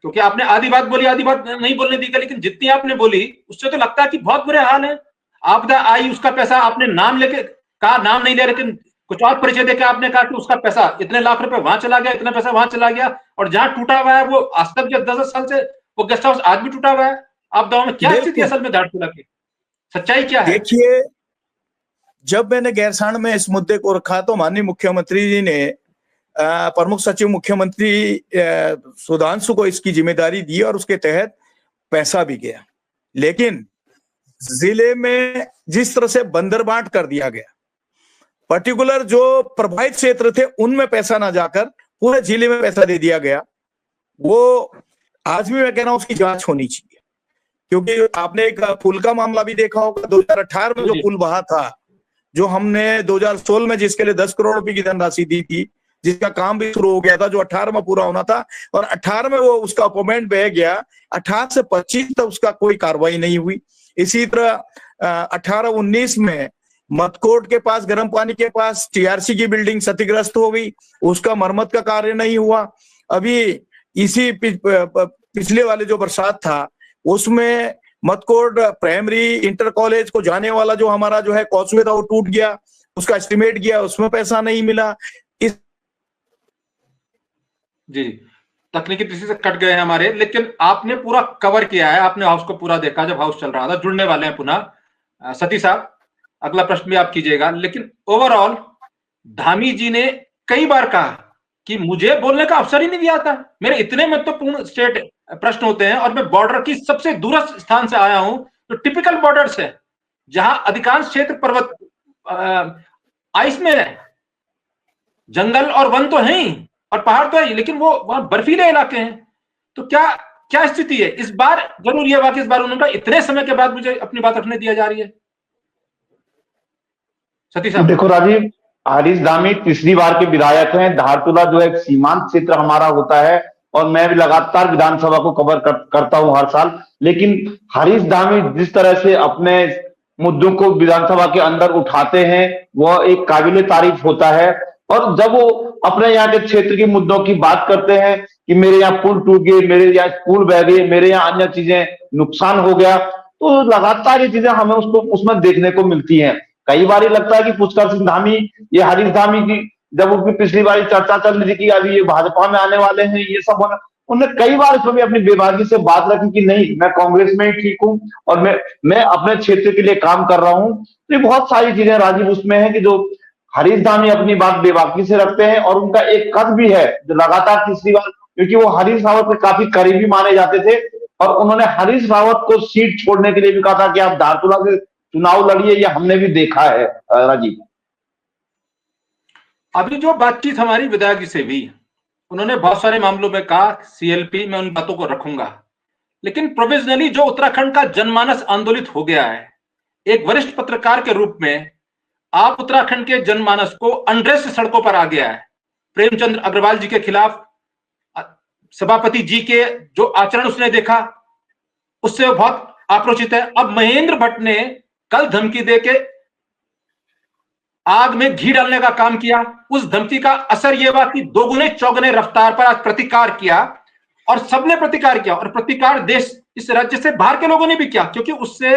क्योंकि आपने आधी बात बोली, आधी बात नहीं बोलने दी, लेकिन जितनी आपने बोली उससे तो लगता है कि बहुत बुरे हाल है। आपदा आई, उसका पैसा आपने नाम लेके कहा, नाम नहीं ले, लेकिन कुछ और परिचय देकर आपने कहा कि उसका पैसा इतने लाख रुपए वहां चला गया, इतना पैसा वहां चला गया, और जहां टूटा हुआ है वो आज तक 10 साल से वो गेस्ट हाउस आज भी टूटा हुआ है। आपदाओं में क्या स्थिति असल में धारचूला की सच्चाई क्या है?
देखिए, जब मैंने गैरसैंण में इस मुद्दे को रखा तो माननीय मुख्यमंत्री जी ने प्रमुख सचिव मुख्यमंत्री सुधांशु को इसकी जिम्मेदारी दी और उसके तहत पैसा भी गया, लेकिन जिले में जिस तरह से बंदरबांट कर दिया गया, पर्टिकुलर जो प्रभावित क्षेत्र थे उनमें पैसा ना जाकर पूरे जिले में पैसा दे दिया गया, वो आज भी मैं कह रहा हूं उसकी जांच होनी चाहिए। क्योंकि आपने एक पुल का मामला भी देखा होगा, 2018 में जो पुल बहा था, जो हमने 2016 में जिसके लिए 10 करोड़ रुपए की धनराशि दी थी, जिसका काम भी शुरू हो गया था, जो 18 में पूरा होना था, और 18 में वो उसका अपॉइंटमेंट बह गया, 18 से 25 तक उसका कोई कार्रवाई नहीं हुई। इसी तरह 18-19 में मतकोट के पास, गर्म पानी के पास टीआरसी की बिल्डिंग क्षतिग्रस्त हो गई, उसका मरम्मत का कार्य नहीं हुआ। अभी इसी पिछले वाले जो बरसात था उसमें मतकोट प्राइमरी इंटर कॉलेज को जाने वाला जो हमारा जो है कॉजवे था वो टूट गया, उसका एस्टिमेट गया, उसमें पैसा नहीं मिला।
जी, तकनीकी दृष्टि से कट गए हैं हमारे, लेकिन आपने पूरा कवर किया है, आपने हाउस को पूरा देखा जब हाउस चल रहा था। जुड़ने वाले हैं पुनः सती साहब, अगला प्रश्न भी आप कीजिएगा। लेकिन ओवरऑल धामी जी ने कई बार कहा कि मुझे बोलने का अवसर ही नहीं दिया था, मेरे इतने महत्वपूर्ण स्टेट प्रश्न होते हैं और मैं बॉर्डर की सबसे दूरस्थ स्थान से आया हूं, तो टिपिकल बॉर्डर्स है जहां अधिकांश क्षेत्र पर्वत आइस में है, जंगल और वन तो है ही और पहाड़ तो है, लेकिन वो वहां बर्फीले इलाके हैं। तो क्या क्या स्थिति है इस बार? जरूर यह बात इस बार उन्होंने इतने समय के बाद मुझे अपनी बात रखने दिया जा रही है। सती साहब
देखो राजीव, हरीश धामी तीसरी बार के विधायक हैं। धारचूला जो एक सीमांत क्षेत्र हमारा होता है और मैं भी लगातार विधानसभा को कवर करता हूं हर साल, लेकिन हरीश धामी जिस तरह से अपने मुद्दों को विधानसभा के अंदर उठाते हैं वह एक काबिले तारीफ होता है। और जब वो अपने यहाँ के क्षेत्र के मुद्दों की बात करते हैं कि मेरे यहाँ पुल टूट गए, मेरे यहाँ स्कूल बह गए, मेरे यहाँ अन्य चीजें नुकसान हो गया, तो लगातार ये चीजें हमें उसमें देखने को मिलती हैं। कई बार लगता है कि पुष्कर सिंह धामी, ये हरीश धामी की जब उनकी पिछली बार चर्चा चल रही थी कि अभी ये भाजपा में आने वाले हैं, ये सब होना, उन्होंने कई बार इसमें भी अपनी बेबाकी से बात रखी कि नहीं, मैं कांग्रेस में ही ठीक हूं और मैं अपने क्षेत्र के लिए काम कर रहा हूं। तो ये बहुत सारी चीजें राजीव उसमें है कि जो हरीश धामी अपनी बात बेबाकी से रखते हैं, और उनका एक कद भी है जो लगातार तीसरी बार, क्योंकि वो हरीश रावत के काफी करीबी माने जाते थे, और उन्होंने हरीश रावत को सीट छोड़ने के लिए भी कहा था कि आप धारचूला से चुनाव लड़िए, ये हमने भी देखा है राजीव।
अभी जो बातचीत हमारी विधायक जी से भी, उन्होंने बहुत सारे मामलों में कहा सीएलपी में उन बातों को रखूंगा, लेकिन प्रोविजनली जो उत्तराखंड का जनमानस आंदोलित हो गया है, एक वरिष्ठ पत्रकार के रूप में आप उत्तराखंड के जनमानस को अनरेस्ट सड़कों पर आ गया है। प्रेमचंद अग्रवाल जी के खिलाफ सभापति जी के जो आचरण उसने देखा, उससे वो बहुत आक्रोशित है। अब महेंद्र भट्ट ने कल धमकी देके आग में घी डालने का काम किया। उस धमकी का असर यह हुआ कि दोगुने चौगुने रफ्तार पर आज प्रतिकार किया, और सबने प्रतिकार किया, और प्रतिकार देश इस राज्य से बाहर के लोगों ने भी किया, क्योंकि उससे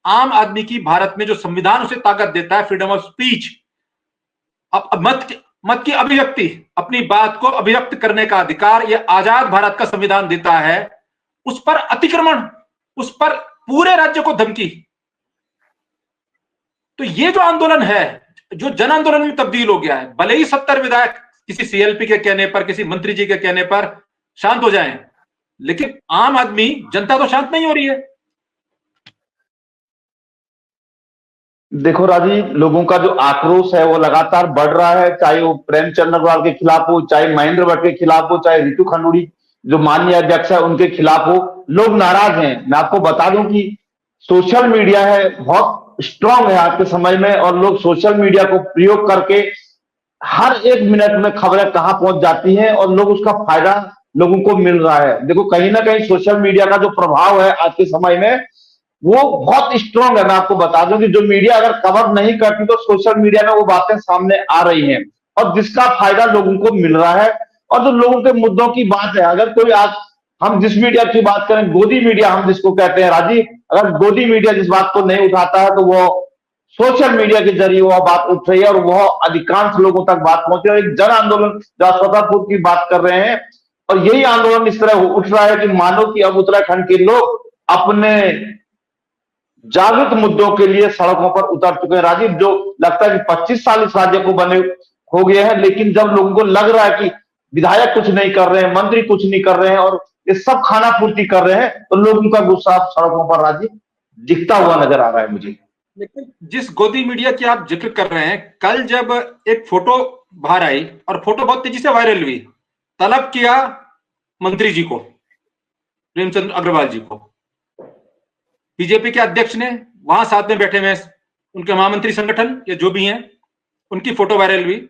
आम आदमी की, भारत में जो संविधान उसे ताकत देता है, फ्रीडम ऑफ स्पीच, मत की अभिव्यक्ति, अपनी बात को अभिव्यक्त करने का अधिकार, यह आजाद भारत का संविधान देता है, उस पर अतिक्रमण, उस पर पूरे राज्य को धमकी। तो ये जो आंदोलन है, जो जन आंदोलन में तब्दील हो गया है, भले ही 70 विधायक किसी सीएलपी के कहने पर, किसी मंत्री जी के कहने पर शांत हो जाएं, लेकिन आम आदमी, जनता तो शांत नहीं हो रही है।
देखो राजीव, लोगों का जो आक्रोश है वो लगातार बढ़ रहा है, चाहे वो प्रेमचंद अग्रवाल के खिलाफ हो, चाहे महेंद्र भट्ट के खिलाफ हो, चाहे रितु खंडूड़ी जो माननीय अध्यक्ष है उनके खिलाफ हो। लोग नाराज हैं। मैं आपको बता दूं कि सोशल मीडिया है बहुत स्ट्रांग है आज के समय में, और लोग सोशल मीडिया को प्रयोग करके हर एक मिनट में खबरें कहां पहुंच जाती हैं, और लोग उसका फायदा लोगों को मिल रहा है। देखो, कहीं ना कहीं सोशल मीडिया का जो प्रभाव है आज के समय में वो बहुत स्ट्रांग है। मैं आपको बता दूं कि जो मीडिया अगर कवर नहीं करती तो सोशल मीडिया में वो बातें सामने आ रही हैं, और जिसका फायदा लोगों को मिल रहा है। और जो लोगों के मुद्दों की बात है, अगर कोई आज हम जिस मीडिया की बात करें, गोदी मीडिया हम जिसको कहते हैं राजीव, अगर गोदी मीडिया जिस बात को नहीं उठाता है तो वो सोशल मीडिया के जरिए वह बात उठ रही है, और वह अधिकांश लोगों तक बात पहुंची। और एक जन आंदोलन जो स्वतंत्रपुर की बात कर रहे हैं, और यही आंदोलन इस तरह उठ रहा है कि मानो कि अब उत्तराखंड के लोग अपने जागृत मुद्दों के लिए सड़कों पर उतर चुके हैं राजीव। जो लगता है कि 25 साल इस राज्य को बने हो गए हैं, लेकिन जब लोगों को लग रहा है कि विधायक कुछ नहीं कर रहे हैं, मंत्री कुछ नहीं कर रहे हैं, और ये सब खाना पूर्ति कर रहे हैं, तो लोगों का गुस्सा सड़कों पर राजीव दिखता हुआ नजर आ रहा है मुझे।
लेकिन जिस गोदी मीडिया की आप जिक्र कर रहे हैं, कल जब एक फोटो बाहर आई और फोटो बहुत तेजी से वायरल हुई, तलब किया मंत्री जी को, प्रेमचंद अग्रवाल जी को, बीजेपी के अध्यक्ष ने, वहां साथ में बैठे हुए उनके महामंत्री संगठन या जो भी हैं, उनकी फोटो वायरल हुई,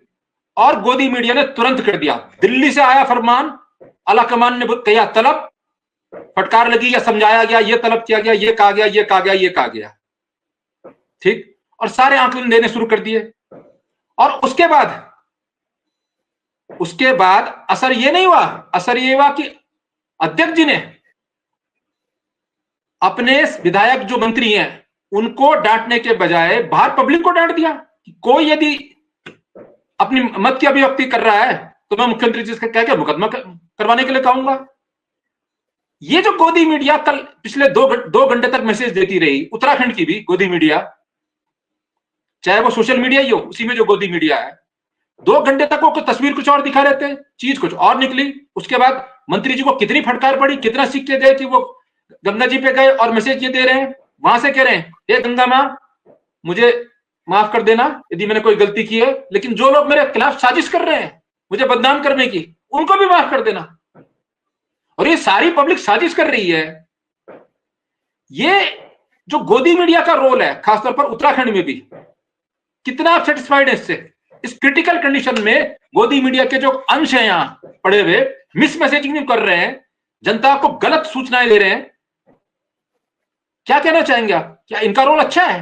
और गोदी मीडिया ने तुरंत कर दिया। दिल्ली से आया फरमान, आला कमान ने कहा तलब, फटकार लगी या समझाया गया, ये तलब किया गया, ये कहा गया, ये कहा गया, ये कहा गया, ठीक, और सारे आंकलन देने शुरू कर दिए। और उसके बाद असर ये नहीं हुआ, असर ये हुआ कि अध्यक्ष जी ने अपने विधायक जो मंत्री हैं उनको डांटने के बजाय बाहर पब्लिक को डांट दिया कि कोई यदि अपनी मत की अभिव्यक्ति कर रहा है तो मैं मुख्यमंत्री जी से कह के मुकदमा करवाने के लिए कहूंगा। ये जो गोदी मीडिया कल पिछले दो घंटे तक मैसेज देती रही, उत्तराखंड की भी गोदी मीडिया, चाहे वो सोशल मीडिया ही हो, उसी में जो गोदी मीडिया है, 2 घंटे तक वो तस्वीर कुछ और दिखा रहे थे, चीज कुछ और निकली। उसके बाद मंत्री जी को कितनी फटकार पड़ी, कितना सिक्के गए कि वो गंगा जी पे गए और मैसेज ये दे रहे हैं, वहां से कह रहे हैं हे गंगा मां मुझे माफ कर देना यदि मैंने कोई गलती की है, लेकिन जो लोग मेरे खिलाफ साजिश कर रहे हैं मुझे बदनाम करने की, उनको भी माफ कर देना। और ये सारी पब्लिक साजिश कर रही है। ये जो गोदी मीडिया का रोल है, खासतौर पर उत्तराखंड में भी, कितना आप सेटिस्फाइड है इससे? इस क्रिटिकल कंडीशन में गोदी मीडिया के जो अंश हैं यहां पड़े हुए, मिस मैसेजिंग कर रहे हैं, जनता को गलत सूचनाएं दे रहे हैं, क्या कहना चाहेंगे आप? क्या इनका रोल अच्छा है?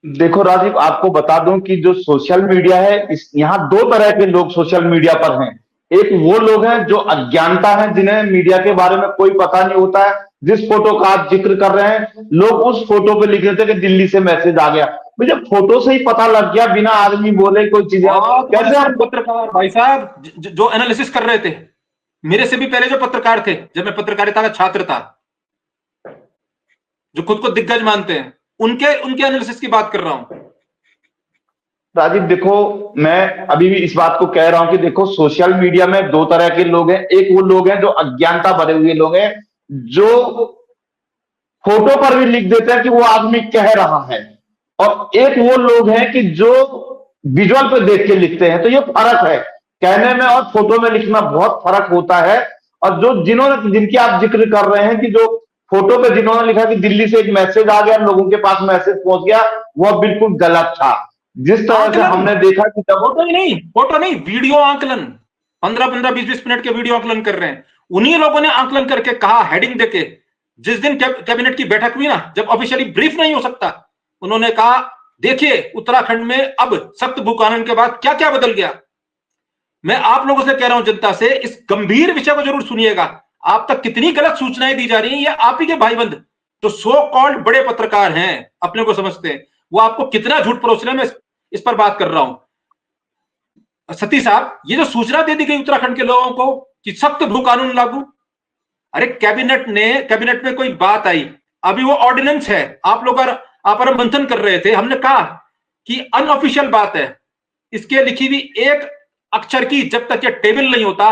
देखो राजीव, आपको बता दूं कि जो सोशल मीडिया है, यहाँ 2 तरह के लोग सोशल मीडिया पर हैं। एक वो लोग हैं जो अज्ञानता है, जिन्हें मीडिया के बारे में कोई पता नहीं होता है। जिस फोटो का आप जिक्र कर रहे हैं, लोग उस फोटो पे लिख रहे थे कि दिल्ली से मैसेज आ गया। मुझे फोटो से ही पता लग गया, बिना आदमी बोले कोई चीजें।
कैसे आप पत्रकार भाई साहब जो एनालिसिस कर रहे थे, मेरे से भी पहले जो पत्रकार थे, जब मैं पत्रकारिता का छात्र था, जो खुद को दिग्गज मानते हैं, उनके एनालिसिस की बात कर रहा हूं।
राजीव देखो, मैं अभी भी इस बात को कह रहा हूं कि देखो, सोशल मीडिया में दो तरह के लोग हैं। एक वो लोग हैं जो अज्ञानता भरे हुए लोग हैं, जो फोटो पर भी लिख देते हैं कि वो आदमी कह रहा है, और एक वो लोग हैं कि जो विजुअल पे देख के लिखते हैं। तो ये फर्क है, कहने में और फोटो में लिखना बहुत फर्क होता है। और जो जिनकी आप जिक्र कर रहे हैं कि जो फोटो पे जिन्होंने लिखा कि दिल्ली से एक मैसेज आ गया, लोगों के पास मैसेज पहुंच गया, वह बिल्कुल गलत था। जिस तरह से हमने देखा कि
फोटो नहीं, वीडियो आंकलन, 15-15, 20-20 मिनट के वीडियो आंकलन कर रहे हैं। उन्हीं लोगों ने आंकलन करके कहा, हेडिंग देके, जिस दिन कैबिनेट की बैठक हुई ना, जब ऑफिशियली ब्रीफ नहीं हो सकता, उन्होंने कहा देखिए उत्तराखंड में अब सख्त भू कानून के बाद क्या क्या बदल गया। मैं आप लोगों से कह रहा हूं, जनता से, इस गंभीर विषय को जरूर सुनिएगा। आप तक कितनी गलत सूचनाएं दी जा रही हैं, ये आप ही के भाईबंद जो सो कॉल्ड बड़े पत्रकार हैं, अपने को समझते हैं, वो आपको कितना झूठ परोस रहे हैं। मैं इस पर बात कर रहा हूं। सती साहब, ये जो सूचना दे दी गई उत्तराखंड के लोगों को कि सख्त भू कानून लागू, अरे कैबिनेट में कोई बात आई, अभी वो ऑर्डिनेंस है, आप लोग आप मंथन कर रहे थे, हमने कहा कि अनऑफिशियल बात है, इसके लिखी हुई एक अक्षर की जब तक ये टेबल नहीं होता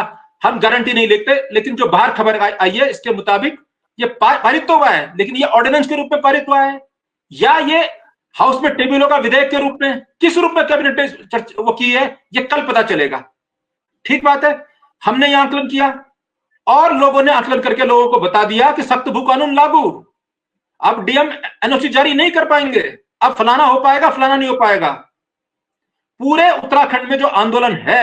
हम गारंटी नहीं लेते। लेकिन जो बाहर खबर आई है, इसके मुताबिक ये पारित तो हुआ है, लेकिन ये ऑर्डिनेंस के रूप में पारित हुआ है, या ये हाउस में टेबल होगा विधेयक के रूप में, किस रूप में कैबिनेट ने वो की है, ये कल पता चलेगा। ठीक बात है, हमने यह आंकलन किया और लोगों ने आंकलन करके लोगों को बता दिया कि सख्त भू कानून लागू। अब डीएम एनओसी जारी नहीं कर पाएंगे, अब फलाना हो पाएगा, फलाना नहीं हो पाएगा। पूरे उत्तराखंड में जो आंदोलन है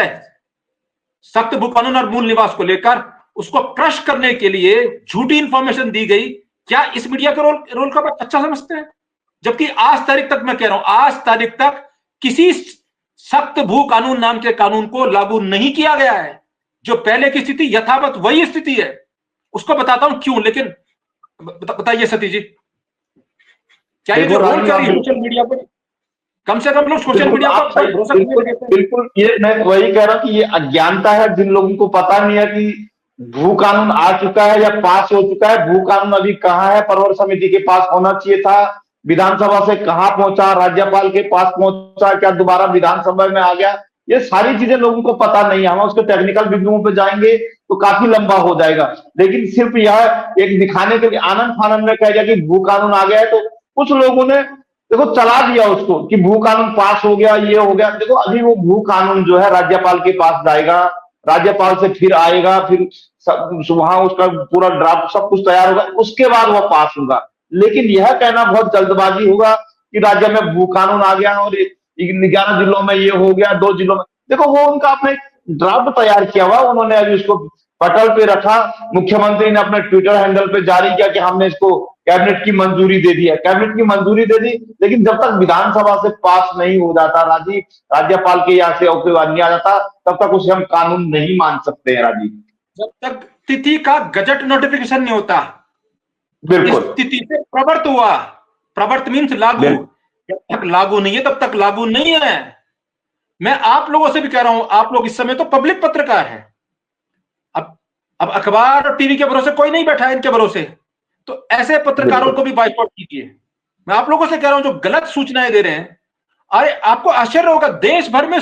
सख्त भू कानून और मूल निवास को लेकर, उसको क्रश करने के लिए झूठी इंफॉर्मेशन दी गई। क्या इस मीडिया के रोल का अच्छा समझते हैं? जबकि आज तारीख तक, मैं कह रहा हूं, आज तारीख तक किसी सख्त भू कानून नाम के कानून को लागू नहीं किया गया है। जो पहले की स्थिति यथावत वही स्थिति है। उसको बताता हूं क्यों, लेकिन बताइए सती जी, क्या ये जो रोल कर रही है सोशल मीडिया पर, कम से कम लोग सोशल मीडिया पर भरोसा करने लगे थे?
बिल्कुल, ये मैं वही कह रहा हूं कि ये अज्ञानता है, जिन लोगों को पता नहीं है कि भू कानून आ चुका है या पास हो चुका है। भू कानून अभी कहाँ है? पर्वत समिति के पास होना चाहिए था, विधानसभा से कहाँ पहुंचा, राज्यपाल के पास पहुंचा, क्या दोबारा विधानसभा में आ गया? ये सारी चीजें लोगों को पता नहीं है। हम उसके टेक्निकल बिंदुओं पे जाएंगे तो काफी लंबा हो जाएगा, लेकिन सिर्फ यह एक दिखाने के लिए आनंद फानंद में कह दिया कि भू कानून आ गया है, तो कुछ लोगों ने देखो चला दिया उसको कि भू कानून पास हो गया, ये हो गया। देखो, अभी वो भू कानून जो है राज्यपाल के पास जाएगा, राज्यपाल से फिर आएगा, फिर वहां उसका पूरा ड्राफ्ट सब कुछ तैयार होगा, उसके बाद वो पास होगा। लेकिन यह कहना बहुत जल्दबाजी होगा कि राज्य में भू कानून आ गया और 11 जिलों में ये हो गया, 2 जिलों में। देखो, वो उनका अपने ड्राफ्ट तैयार किया हुआ, उन्होंने अभी उसको पटल पे रखा। मुख्यमंत्री ने अपने ट्विटर हैंडल पे जारी किया कि हमने इसको कैबिनेट की मंजूरी दे दी है। कैबिनेट की मंजूरी दे दी, लेकिन जब तक विधानसभा से पास नहीं हो जाता राजीव, राज्यपाल के यहाँ से नहीं आ जाता, तब तक उसे हम कानून नहीं मान सकते हैं राजीव।
जब तक तिथि का गजट नोटिफिकेशन नहीं होता,
बिल्कुल,
तिथि से प्रवर्त हुआ, प्रवर्त मीन्स लागू, जब तक लागू नहीं है तब तक लागू नहीं है। मैं आप लोगों से भी कह रहा हूं, आप लोग इस समय तो पब्लिक पत्रकार हैं। अब अखबार और टीवी के भरोसे कोई नहीं बैठा है, इनके भरोसे, तो ऐसे पत्रकारों को भी बाइकआउट कीजिए। मैं आप लोगों से कह रहा हूं, जो गलत सूचनाएं दे रहे हैं, अरे आपको आश्चर्य होगा, देश भर में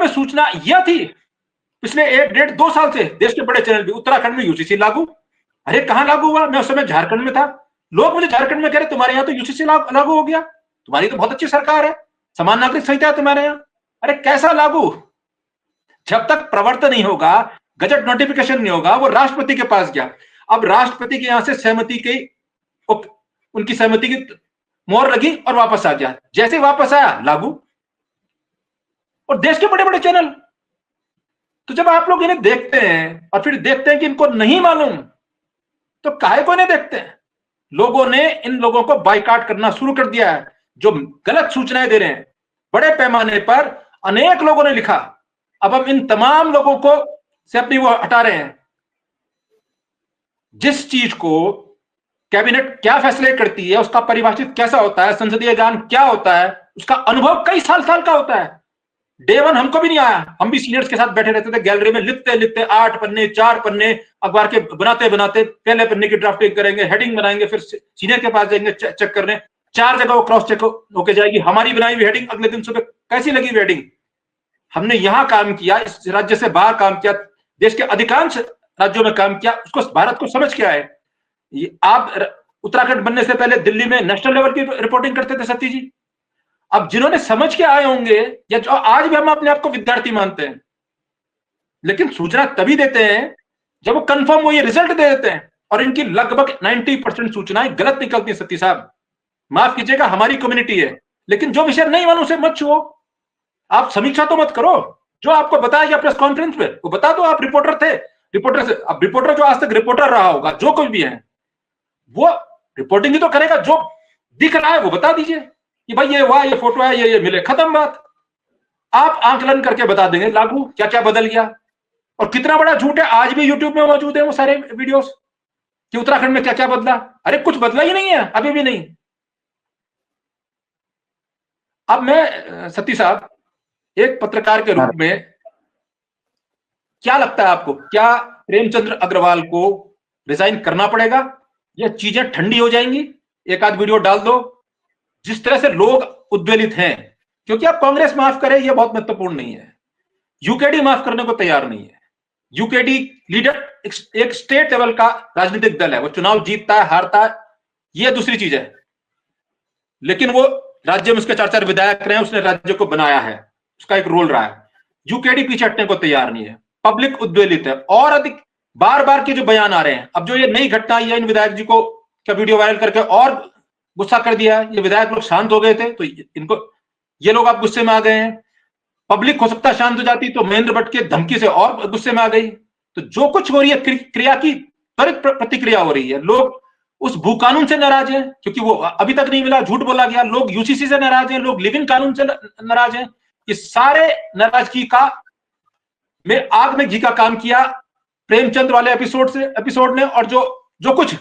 सूचना यह थी पिछले 1-1.5-2 साल से, देश के बड़े चैनल भी, उत्तराखंड में यूसीसी लागू। अरे कहां लागू हुआ? मैं उस समय झारखंड में था, लोग मुझे झारखंड में कह रहे तुम्हारे यहां तो यूसीसी लागू हो गया, तुम्हारी तो बहुत अच्छी सरकार है, समान नागरिक संहिता है तुम्हारे यहां। अरे कैसा लागू? जब तक प्रवर्तन नहीं होगा, गजट नोटिफिकेशन नहीं होगा, वो राष्ट्रपति के पास गया। अब राष्ट्रपति के यहां से सहमति की, उनकी सहमति की मोहर लगी और वापस आ गया। जैसे वापस आया, लागू। और देश के बड़े बड़े चैनल, तो जब आप लोग इन्हें देखते हैं और फिर देखते हैं कि इनको नहीं मालूम, तो काहे को नहीं देखते हैं? लोगों ने इन लोगों को बाइकाट करना शुरू कर दिया है, जो गलत सूचनाएं दे रहे हैं। बड़े पैमाने पर अनेक लोगों ने लिखा। अब हम इन तमाम लोगों को से अपनी वो हटा रहे हैं। जिस चीज को कैबिनेट क्या फैसले करती है, उसका परिभाषित कैसा होता है, संसदीय ज्ञान क्या होता है, उसका अनुभव कई साल का होता है। डे वन हमको भी नहीं आया, हम भी सीनियर्स के साथ बैठे रहते थे गैलरी में, लिखते लिखते 8 पन्ने 4 पन्ने अखबार के बनाते बनाते पहले पन्ने की ड्राफ्टिंग करेंगे, हेडिंग बनाएंगे, फिर सीनियर के पास जाएंगे चेक करने, 4 जगह वो क्रॉस चेक होके जाएगी, हमारी बनाई हुई हेडिंग अगले दिन सुबह कैसी लगी हेडिंग। हमने यहां काम किया, इस राज्य से बाहर काम किया, देश के अधिकांश राज्यों में काम किया, उसको भारत को समझ क्या है। आप उत्तराखंड बनने से पहले दिल्ली में नेशनल लेवल की रिपोर्टिंग करते थे सती जी। अब जिन्होंने समझ के आए होंगे, या जो आज भी हम अपने आप को विद्यार्थी मानते हैं, लेकिन सूचना तभी देते हैं जब वो कंफर्म हो, ये रिजल्ट दे देते हैं, और इनकी लगभग 90% सूचनाएं गलत निकलती हैं सती साहब। माफ कीजिएगा, हमारी कम्युनिटी है, लेकिन जो विषय नहीं मालूम उसे मत छुओ। आप समीक्षा तो मत करो, जो आपको बताया गया प्रेस कॉन्फ्रेंस में वो बता दो। आप रिपोर्टर थे, रिपोर्टर से अब रिपोर्टर जो आज तक रिपोर्टर रहा होगा, जो कोई भी है, वो रिपोर्टिंग ही तो करेगा, जो दिख रहा है वो बता दीजिए कि भाई ये हुआ, ये फोटो है, ये मिले, खत्म बात। आप आंकलन करके बता देंगे लागू क्या क्या बदल गया, और कितना बड़ा झूठ है। आज भी यूट्यूब में मौजूद है वो सारे वीडियोस कि उत्तराखंड में क्या क्या बदला। अरे कुछ बदला ही नहीं है, अभी भी नहीं। अब मैं सती साहब एक पत्रकार के रूप में, क्या लगता है आपको, क्या प्रेमचंद्र अग्रवाल को रिजाइन करना पड़ेगा या चीजें ठंडी हो जाएंगी? एक आध वीडियो डाल दो। जिस तरह से लोग उद्वेलित हैं, क्योंकि आप कांग्रेस माफ करे ये बहुत महत्वपूर्ण नहीं है, यूकेडी माफ करने को तैयार नहीं है। यूकेडी लीडर एक स्टेट लेवल का राजनीतिक दल है, वो चुनाव जीतता है हारता है, ये दूसरी चीज है, लेकिन वो राज्य में उसके 4-4 विधायक रहे हैं, उसने राज्य को बनाया है, उसका एक रोल रहा है। यूकेडी पीछे हटने को तैयार नहीं है, पब्लिक उद्वेलित है, और अधिक बार बार के जो बयान आ रहे हैं, अब जो ये नई घटना आई है, इन विधायक जी को क्या वीडियो वायरल करके और गुस्सा कर दिया। ये विधायक लोग शांत हो गए थे, तो इनको, ये लोग आप गुस्से में आ गए हैं। पब्लिक हो सकता है शांत हो जाती तो महेंद्र भट्ट के धमकी से और गुस्से में आ गई। तो जो कुछ हो रही है, क्रिया की त्वरित प्रतिक्रिया हो रही है। लोग उस भू कानून से नाराज हैं क्योंकि वो अभी तक नहीं मिला, झूठ बोला गया। लोग यूसीसी से नाराज हैं, लोग लिव इन कानून से नाराज हैं। ये सारे नाराजगी का में आग में घी का काम किया प्रेमचंद वाले एपिसोड ने, और जो कुछ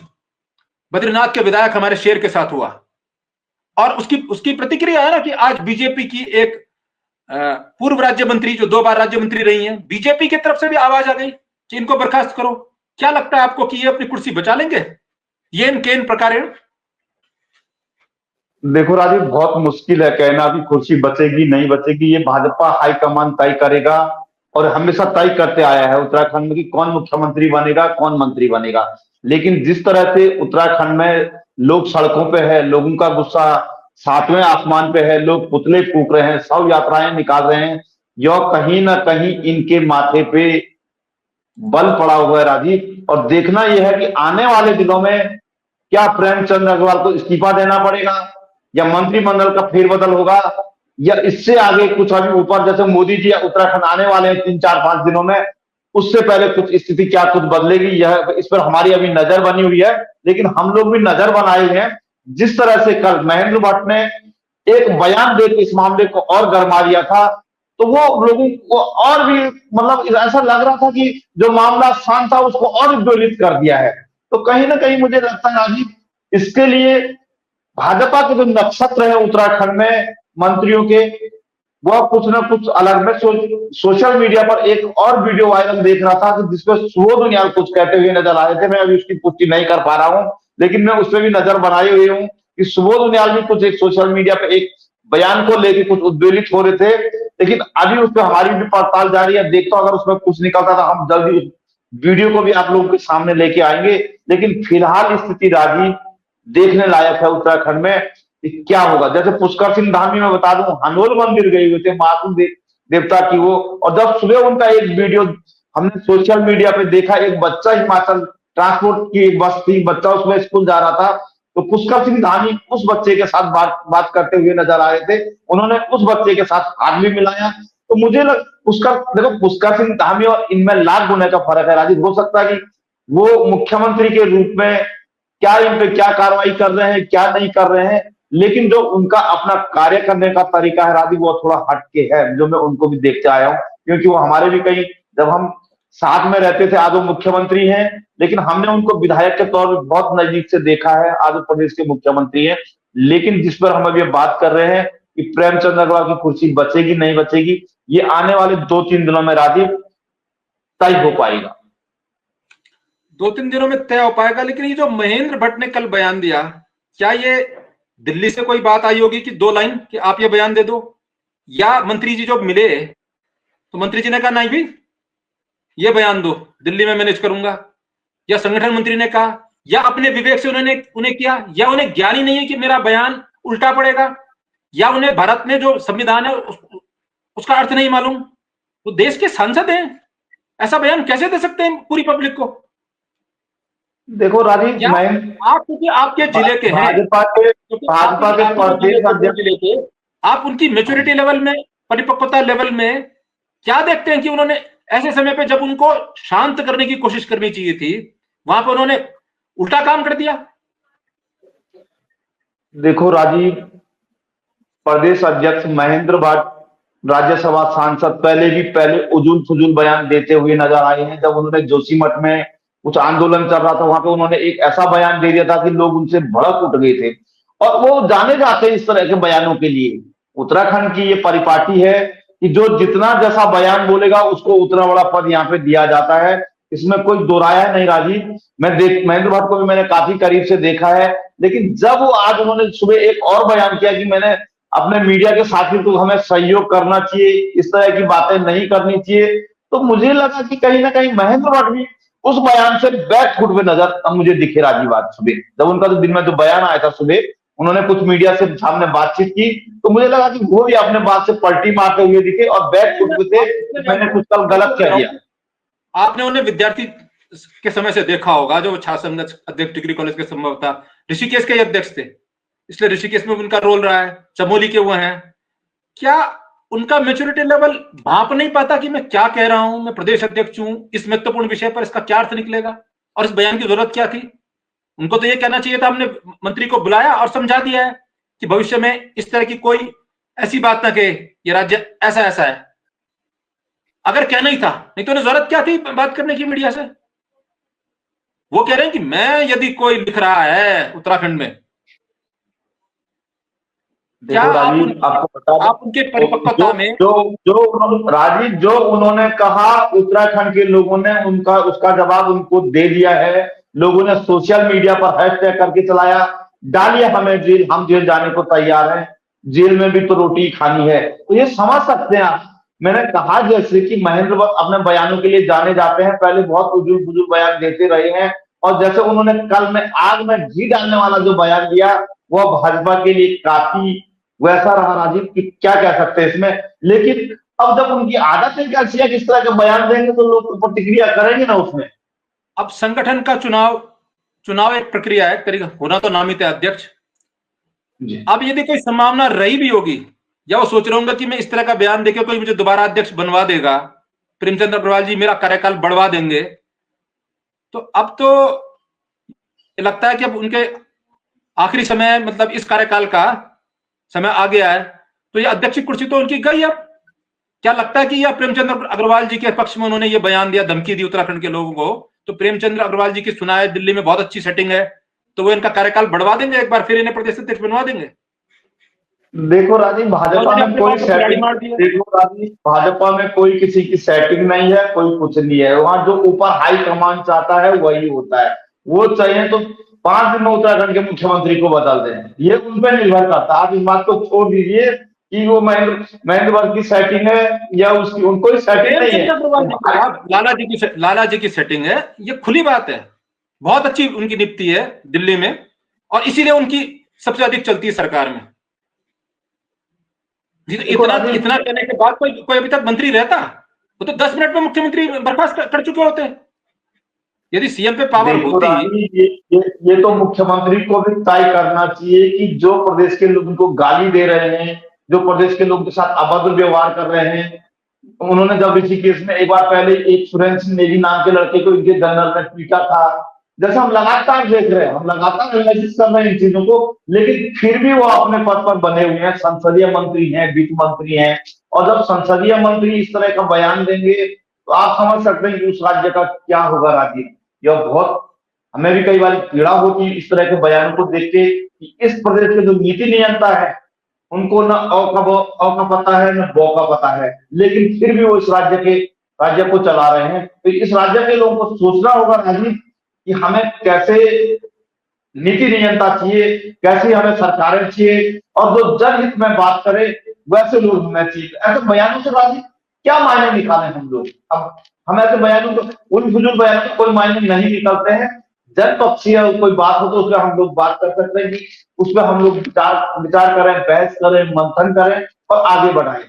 बद्रीनाथ के विधायक हमारे शेर के साथ हुआ, और उसकी प्रतिक्रिया है ना कि आज बीजेपी की एक पूर्व राज्य मंत्री जो 2 बार राज्य मंत्री रही हैं, बीजेपी की तरफ से भी आवाज आ गई कि इनको बर्खास्त करो। क्या लगता है आपको कि ये अपनी कुर्सी बचा लेंगे, ये केन प्रकारेण?
देखो राजीव, बहुत मुश्किल है कहना कि कुर्सी बचेगी नहीं बचेगी। ये भाजपा हाईकमान तय करेगा, और हमेशा तय करते आया है उत्तराखंड में कि कौन मुख्यमंत्री बनेगा, कौन मंत्री बनेगा। लेकिन जिस तरह से उत्तराखंड में लोग सड़कों पे है, लोगों का गुस्सा 7वें आसमान पे है, लोग पुतले फूंक रहे हैं, शव यात्राएं निकाल रहे हैं, यह कहीं ना कहीं इनके माथे पे बल पड़ा हुआ है राजीव। और देखना यह है कि आने वाले दिनों में क्या प्रेमचंद अग्रवाल को इस्तीफा देना पड़ेगा, या मंत्रिमंडल का फेरबदल होगा, या इससे आगे कुछ अभी ऊपर, जैसे मोदी जी उत्तराखंड आने वाले हैं 3-4-5 दिनों में, उससे पहले कुछ स्थिति क्या कुछ बदलेगी, यह इस पर हमारी अभी नजर बनी हुई है। लेकिन हम लोग भी नजर बनाए हैं। जिस तरह से कल महेंद्र भट्ट ने एक बयान देकर इस मामले को और गरमा दिया था, तो वो लोगों को और भी मतलब ऐसा लग रहा था कि जो मामला शांत था उसको और उद्वेलित कर दिया है। तो कहीं ना कहीं मुझे लगता है राजीव, इसके लिए भाजपा के जो नक्षत्र है उत्तराखंड में मंत्रियों के, वह कुछ ना कुछ अलग। में सोशल मीडिया पर एक और वीडियो वायरल देख रहा था कि जिसमें सुबोध उनियाल कुछ कहते हुए नजर आ रहे थे। मैं अभी उसकी पुष्टि नहीं कर पा रहा हूं, लेकिन मैं उस पर भी नजर बनाए हुए हूं कि सुबोध उनियाल भी कुछ एक सोशल मीडिया पे एक बयान को लेकर कुछ उद्वेलित हो रहे थे। लेकिन अभी उस पर हमारी भी पड़ताल जारी है, देखता हूं अगर उसमें कुछ निकलता था हम जल्दी उस वीडियो को भी आप लोगों के सामने लेके आएंगे। लेकिन फिलहाल स्थिति राजीव देखने लायक है उत्तराखंड में क्या होगा। जैसे पुष्कर सिंह धामी में बता दूं, हनोल मंदिर गए हुए थे मासूम देवता की वो, और जब सुबह उनका एक वीडियो हमने सोशल मीडिया पे देखा, एक बच्चा हिमाचल ट्रांसपोर्ट की एक बस थी, बच्चा उसमें स्कूल जा रहा था, तो पुष्कर सिंह धामी उस बच्चे के साथ बात करते हुए नजर आ रहे थे। उन्होंने उस बच्चे के साथ हाथ भी मिलाया। तो मुझे देखो पुष्कर सिंह धामी और इनमें लाख गुने का फर्क है राजीव। हो सकता है कि वो मुख्यमंत्री के रूप में क्या इन पे क्या कार्रवाई कर रहे हैं, क्या नहीं कर रहे हैं, लेकिन जो उनका अपना कार्य करने का तरीका है राजीव, वो थोड़ा हटके है, जो मैं उनको भी देखते आया हूं। क्योंकि वो हमारे भी कहीं, जब हम साथ में रहते थे, आज वो मुख्यमंत्री हैं, लेकिन हमने उनको विधायक के तौर पर बहुत नजदीक से देखा है। आज वो प्रदेश के मुख्यमंत्री हैं। लेकिन जिस पर हम अभी बात कर रहे हैं, कि प्रेमचंद अग्रवाल की कुर्सी बचेगी नहीं बचेगी, ये आने वाले 2-3 दिनों में राजीव तय हो पाएगा।
2-3 दिनों में तय हो पाएगा। लेकिन ये जो महेंद्र भट्ट ने कल बयान दिया, क्या ये दिल्ली से कोई बात आई होगी कि 2 लाइन कि आप ये बयान दे दो, या मंत्री जी जो मिले तो मंत्री जी ने कहा नहीं भी ये बयान दो, दिल्ली में मैनेज करूंगा, या संगठन मंत्री ने कहा, या अपने विवेक से उन्हें किया, या उन्हें ज्ञान ही नहीं है कि मेरा बयान उल्टा पड़ेगा, या उन्हें भारत में जो संविधान है उसका अर्थ नहीं मालूम। वो देश के सांसद हैं, ऐसा बयान कैसे दे सकते हैं पूरी पब्लिक को?
देखो राजीव, मैं
आप क्योंकि आपके जिले के हैं,
भाजपा के प्रदेश अध्यक्ष,
आप उनकी मेच्योरिटी लेवल में, परिपक्वता लेवल में क्या देखते हैं कि उन्होंने ऐसे समय पे जब उनको शांत करने की कोशिश करनी चाहिए थी, वहां पर उन्होंने उल्टा काम कर दिया?
देखो राजीव, प्रदेश अध्यक्ष महेंद्र भट्ट राज्यसभा सांसद पहले उजुल फुजुल बयान देते हुए नजर आए हैं। जब उन्होंने जोशीमठ में कुछ आंदोलन चल रहा था, वहां पे उन्होंने एक ऐसा बयान दे दिया था कि लोग उनसे भड़क उठ गए थे, और वो जाने जाते हैं इस तरह के बयानों के लिए। उत्तराखंड की ये परिपाटी है कि जो जितना जैसा बयान बोलेगा उसको उतना बड़ा पद यहाँ पे दिया जाता है, इसमें कोई दो राय नहीं राजीव। महेंद्र भट्ट को भी मैंने काफी करीब से देखा है, लेकिन जब वो आज उन्होंने सुबह एक और बयान किया कि मैंने अपने मीडिया के साथी को हमें सहयोग करना चाहिए, इस तरह की बातें नहीं करनी चाहिए, तो मुझे लगा कि कहीं ना कहीं महेंद्र भट्ट भी उस बयान से बैक फुट पे नजर मुझे दिखे राजीव। आज सुबह जब उनका जो दिन में जो बयान आया था, सुबह उन्होंने कुछ मीडिया से सामने बातचीत की, तो मुझे लगा कि वो भी अपने बात से पलटी मारते हुए दिखे और बैक फुट पे थे, मैंने कुछ कल गलत कह दिया।
आपने उन्हें विद्यार्थी के समय से देखा होगा, जो छात्र संघ अध्यक्ष डिग्री कॉलेज के संभवतः ऋषिकेश के अध्यक्ष थे, इसलिए ऋषिकेश में उनका रोल रहा है, चमोली के वो हैं। क्या उनका मैच्योरिटी लेवल भांप नहीं पाता कि मैं क्या कह रहा हूं, मैं प्रदेश अध्यक्ष हूं, इस महत्वपूर्ण विषय पर इसका क्या अर्थ निकलेगा, और इस बयान की जरूरत क्या थी? उनको तो ये कहना चाहिए था, हमने मंत्री को बुलाया और समझा दिया है कि भविष्य में इस तरह की कोई ऐसी बात ना कहे, ये राज्य ऐसा ऐसा है। अगर कहना ही था, नहीं तो उन्हें जरूरत क्या थी बात करने की मीडिया से? वो कह रहे हैं कि मैं यदि कोई लिख रहा है उत्तराखंड में, क्या आप उनके परिपक्वता में
जो राजीव जो उन्होंने कहा, उत्तराखंड के लोगों ने उसका जवाब उनको दे दिया है। लोगों ने सोशल मीडिया पर हैशटैग करके चलाया, डालिए हमें जेल, हम जेल जाने को तैयार हैं, जेल में भी तो रोटी खानी है। तो ये समझ सकते हैं आप। मैंने कहा जैसे कि महेंद्र भट्ट अपने बयानों के लिए जाने जाते हैं, पहले बहुत उजुल बुजुल बयान देते रहे हैं, और जैसे उन्होंने कल में आग में घी डालने वाला जो बयान दिया, वह भाजपा के लिए काफी वैसा रहा राजीव कि क्या कह सकते हैं इसमें। लेकिन अब जब उनकी आदत है कैसी है, किस तरह के बयान देंगे तो लोग प्रतिक्रिया करेंगे ना उसमें।
अब संगठन का चुनाव एक प्रक्रिया है, होना तो नामित है अध्यक्ष। अब यदि कोई संभावना रही भी होगी, या वो सोच रहे होंगे कि मैं इस तरह का बयान देके कोई मुझे दोबारा अध्यक्ष बनवा देगा, प्रेमचंद अग्रवाल जी मेरा कार्यकाल बढ़वा देंगे, तो अब तो लगता है कि अब उनके आखिरी समय, मतलब इस कार्यकाल का समय आ गया है, तो ये अध्यक्ष की कुर्सी तो उनकी गई। अब क्या लगता है कि यह प्रेमचंद अग्रवाल जी के पक्ष में उन्होंने ये बयान दिया, धमकी दी उत्तराखंड के लोगों को, तो प्रेमचंद्र अग्रवाल जी की सुना है दिल्ली में बहुत अच्छी सेटिंग है, तो वो इनका कार्यकाल बढ़वा देंगे, एक बार फिर इन्हें प्रदेश अध्यक्ष बनवा देंगे?
देखो राजीव, भाजपा में कोई सेटिंग, देखो राजीव, भाजपा में कोई किसी की सेटिंग नहीं है, कोई कुछ नहीं है। वहां जो ऊपर हाई कमान चाहता है वही होता है। वो चाहिए तो 5 दिन में उत्तराखंड के मुख्यमंत्री को बदल दें, ये उन पर निर्भर करता है। आप इस बात को छोड़ दीजिए कि वो महेंद्र भट्ट की सेटिंग है या उसकी, उनको ही सेटिंग नहीं है।
लाला जी की सेटिंग है, ये खुली बात है, बहुत अच्छी उनकी नियुक्ति है दिल्ली में, और इसीलिए उनकी सबसे अधिक चलती है सरकार में। इतना कहने के बाद कोई अभी तक मंत्री रहता? वो तो 10 मिनट में मुख्यमंत्री बर्खास्त कर चुके होते हैं। यदि सीएम पे पावर होती,
ये तो मुख्यमंत्री को भी तय करना चाहिए कि जो प्रदेश के लोग उनको गाली दे रहे हैं, जो प्रदेश के लोगों के साथ अभद्र व्यवहार कर रहे हैं। उन्होंने जब ऋषिकेश में एक बार पहले एक सुरेंद्र सिंह नेगी नाम के लड़के को इनके जनरल में पीटा था, जैसे हम लगातार देख रहे हैं, हम लगातार एनालिसिस कर रहे हैं इन चीजों को, लेकिन फिर भी वो अपने पद पर बने हुए हैं, संसदीय मंत्री हैं, वित्त मंत्री हैं। और जब संसदीय मंत्री इस तरह का बयान देंगे तो आप समझ सकते हैं कि उस राज्य का क्या होगा राजीव। यह बहुत, हमें भी कई बार पीड़ा होती है इस तरह के बयानों को देख के कि इस प्रदेश के जो नीति नियंता है उनको न अ का पता है, न ब का पता है, लेकिन फिर भी वो इस राज्य को चला रहे हैं। तो इस राज्य के लोगों को सोचना होगा राजीव कि हमें कैसे नीति नियंत्रण चाहिए, कैसी हमें सरकारें चाहिए, और जो जनहित में बात करे वैसे लोग हमें चाहिए। ऐसे बयानों से राजीव क्या मायने निकालें हम लोग? अब हम ऐसे बयानों को, उन फजूल बयानों के कोई मायने नहीं निकलते हैं। जनपक्षीय कोई बात हो तो उसमें हम लोग बात कर सकते हैं कि उसमें हम लोग विचार करें, बहस करें, मंथन करें और आगे बढ़ाएं।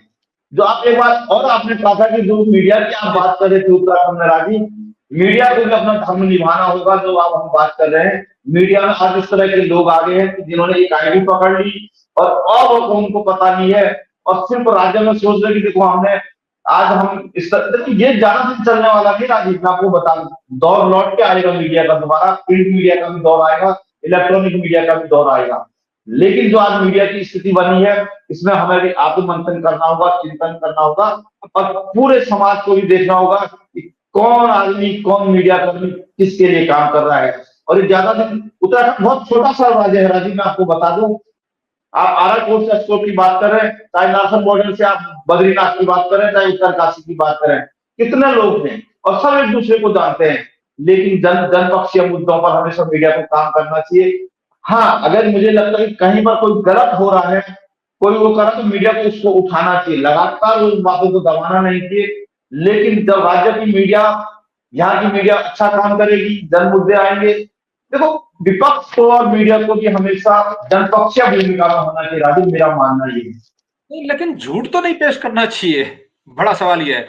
जो आप एक बात और आपने कहा था कि जो मीडिया की आप बात कर रहे थे उत्तराखंड में राजीव, मीडिया को भी अपना धर्म निभाना होगा। जो आप हम बात कर रहे हैं, मीडिया में आज इस तरह के लोग आ गए हैं जिन्होंने एक आईडी पकड़ ली और अब उनको पता नहीं है और सिर्फ राज्य में सोच रहे कि देखो हमने आज हम इस तरह, ये ज्यादा दिन चलने वाला नहीं राजीव। मैं आपको बता दूं, दौर लौट के आएगा मीडिया का, दोबारा प्रिंट मीडिया का भी दौर आएगा, इलेक्ट्रॉनिक मीडिया का भी दौर आएगा। लेकिन जो आज मीडिया की स्थिति बनी है, इसमें हमें भी आत्ममंथन करना होगा, चिंतन करना होगा और पूरे समाज को भी देखना होगा कि कौन आदमी, कौन मीडिया कर्मी किसके लिए काम कर रहा है। और ये ज्यादा दिन, उत्तराखंड बहुत छोटा सा राज्य है राजीव, मैं आपको बता दूं। आप आराकोट से एक्सपोर्ट की बात करें, चाहे नासन बॉर्डर से आप बद्रीनाथ की बात करें, चाहे उत्तरकाशी की बात करें, कितने लोग हैं और सब एक दूसरे को जानते हैं। लेकिन जनपक्षीय मुद्दों पर हमेशा मीडिया को काम करना चाहिए। हाँ, अगर मुझे लगता है कि कहीं पर कोई गलत हो रहा है, कोई वो करा, तो मीडिया को उसको उठाना चाहिए, लगातार उस बातों को दबाना नहीं चाहिए। लेकिन जब राज्य की मीडिया, यहाँ की मीडिया अच्छा काम करेगी, जन मुद्दे आएंगे। देखो, विपक्ष को और मीडिया को भी हमेशा जनपक्षीय भूमिका में होना चाहिए राजीव, मेरा मानना ये है।
लेकिन झूठ तो नहीं पेश करना चाहिए, बड़ा सवाल ये है।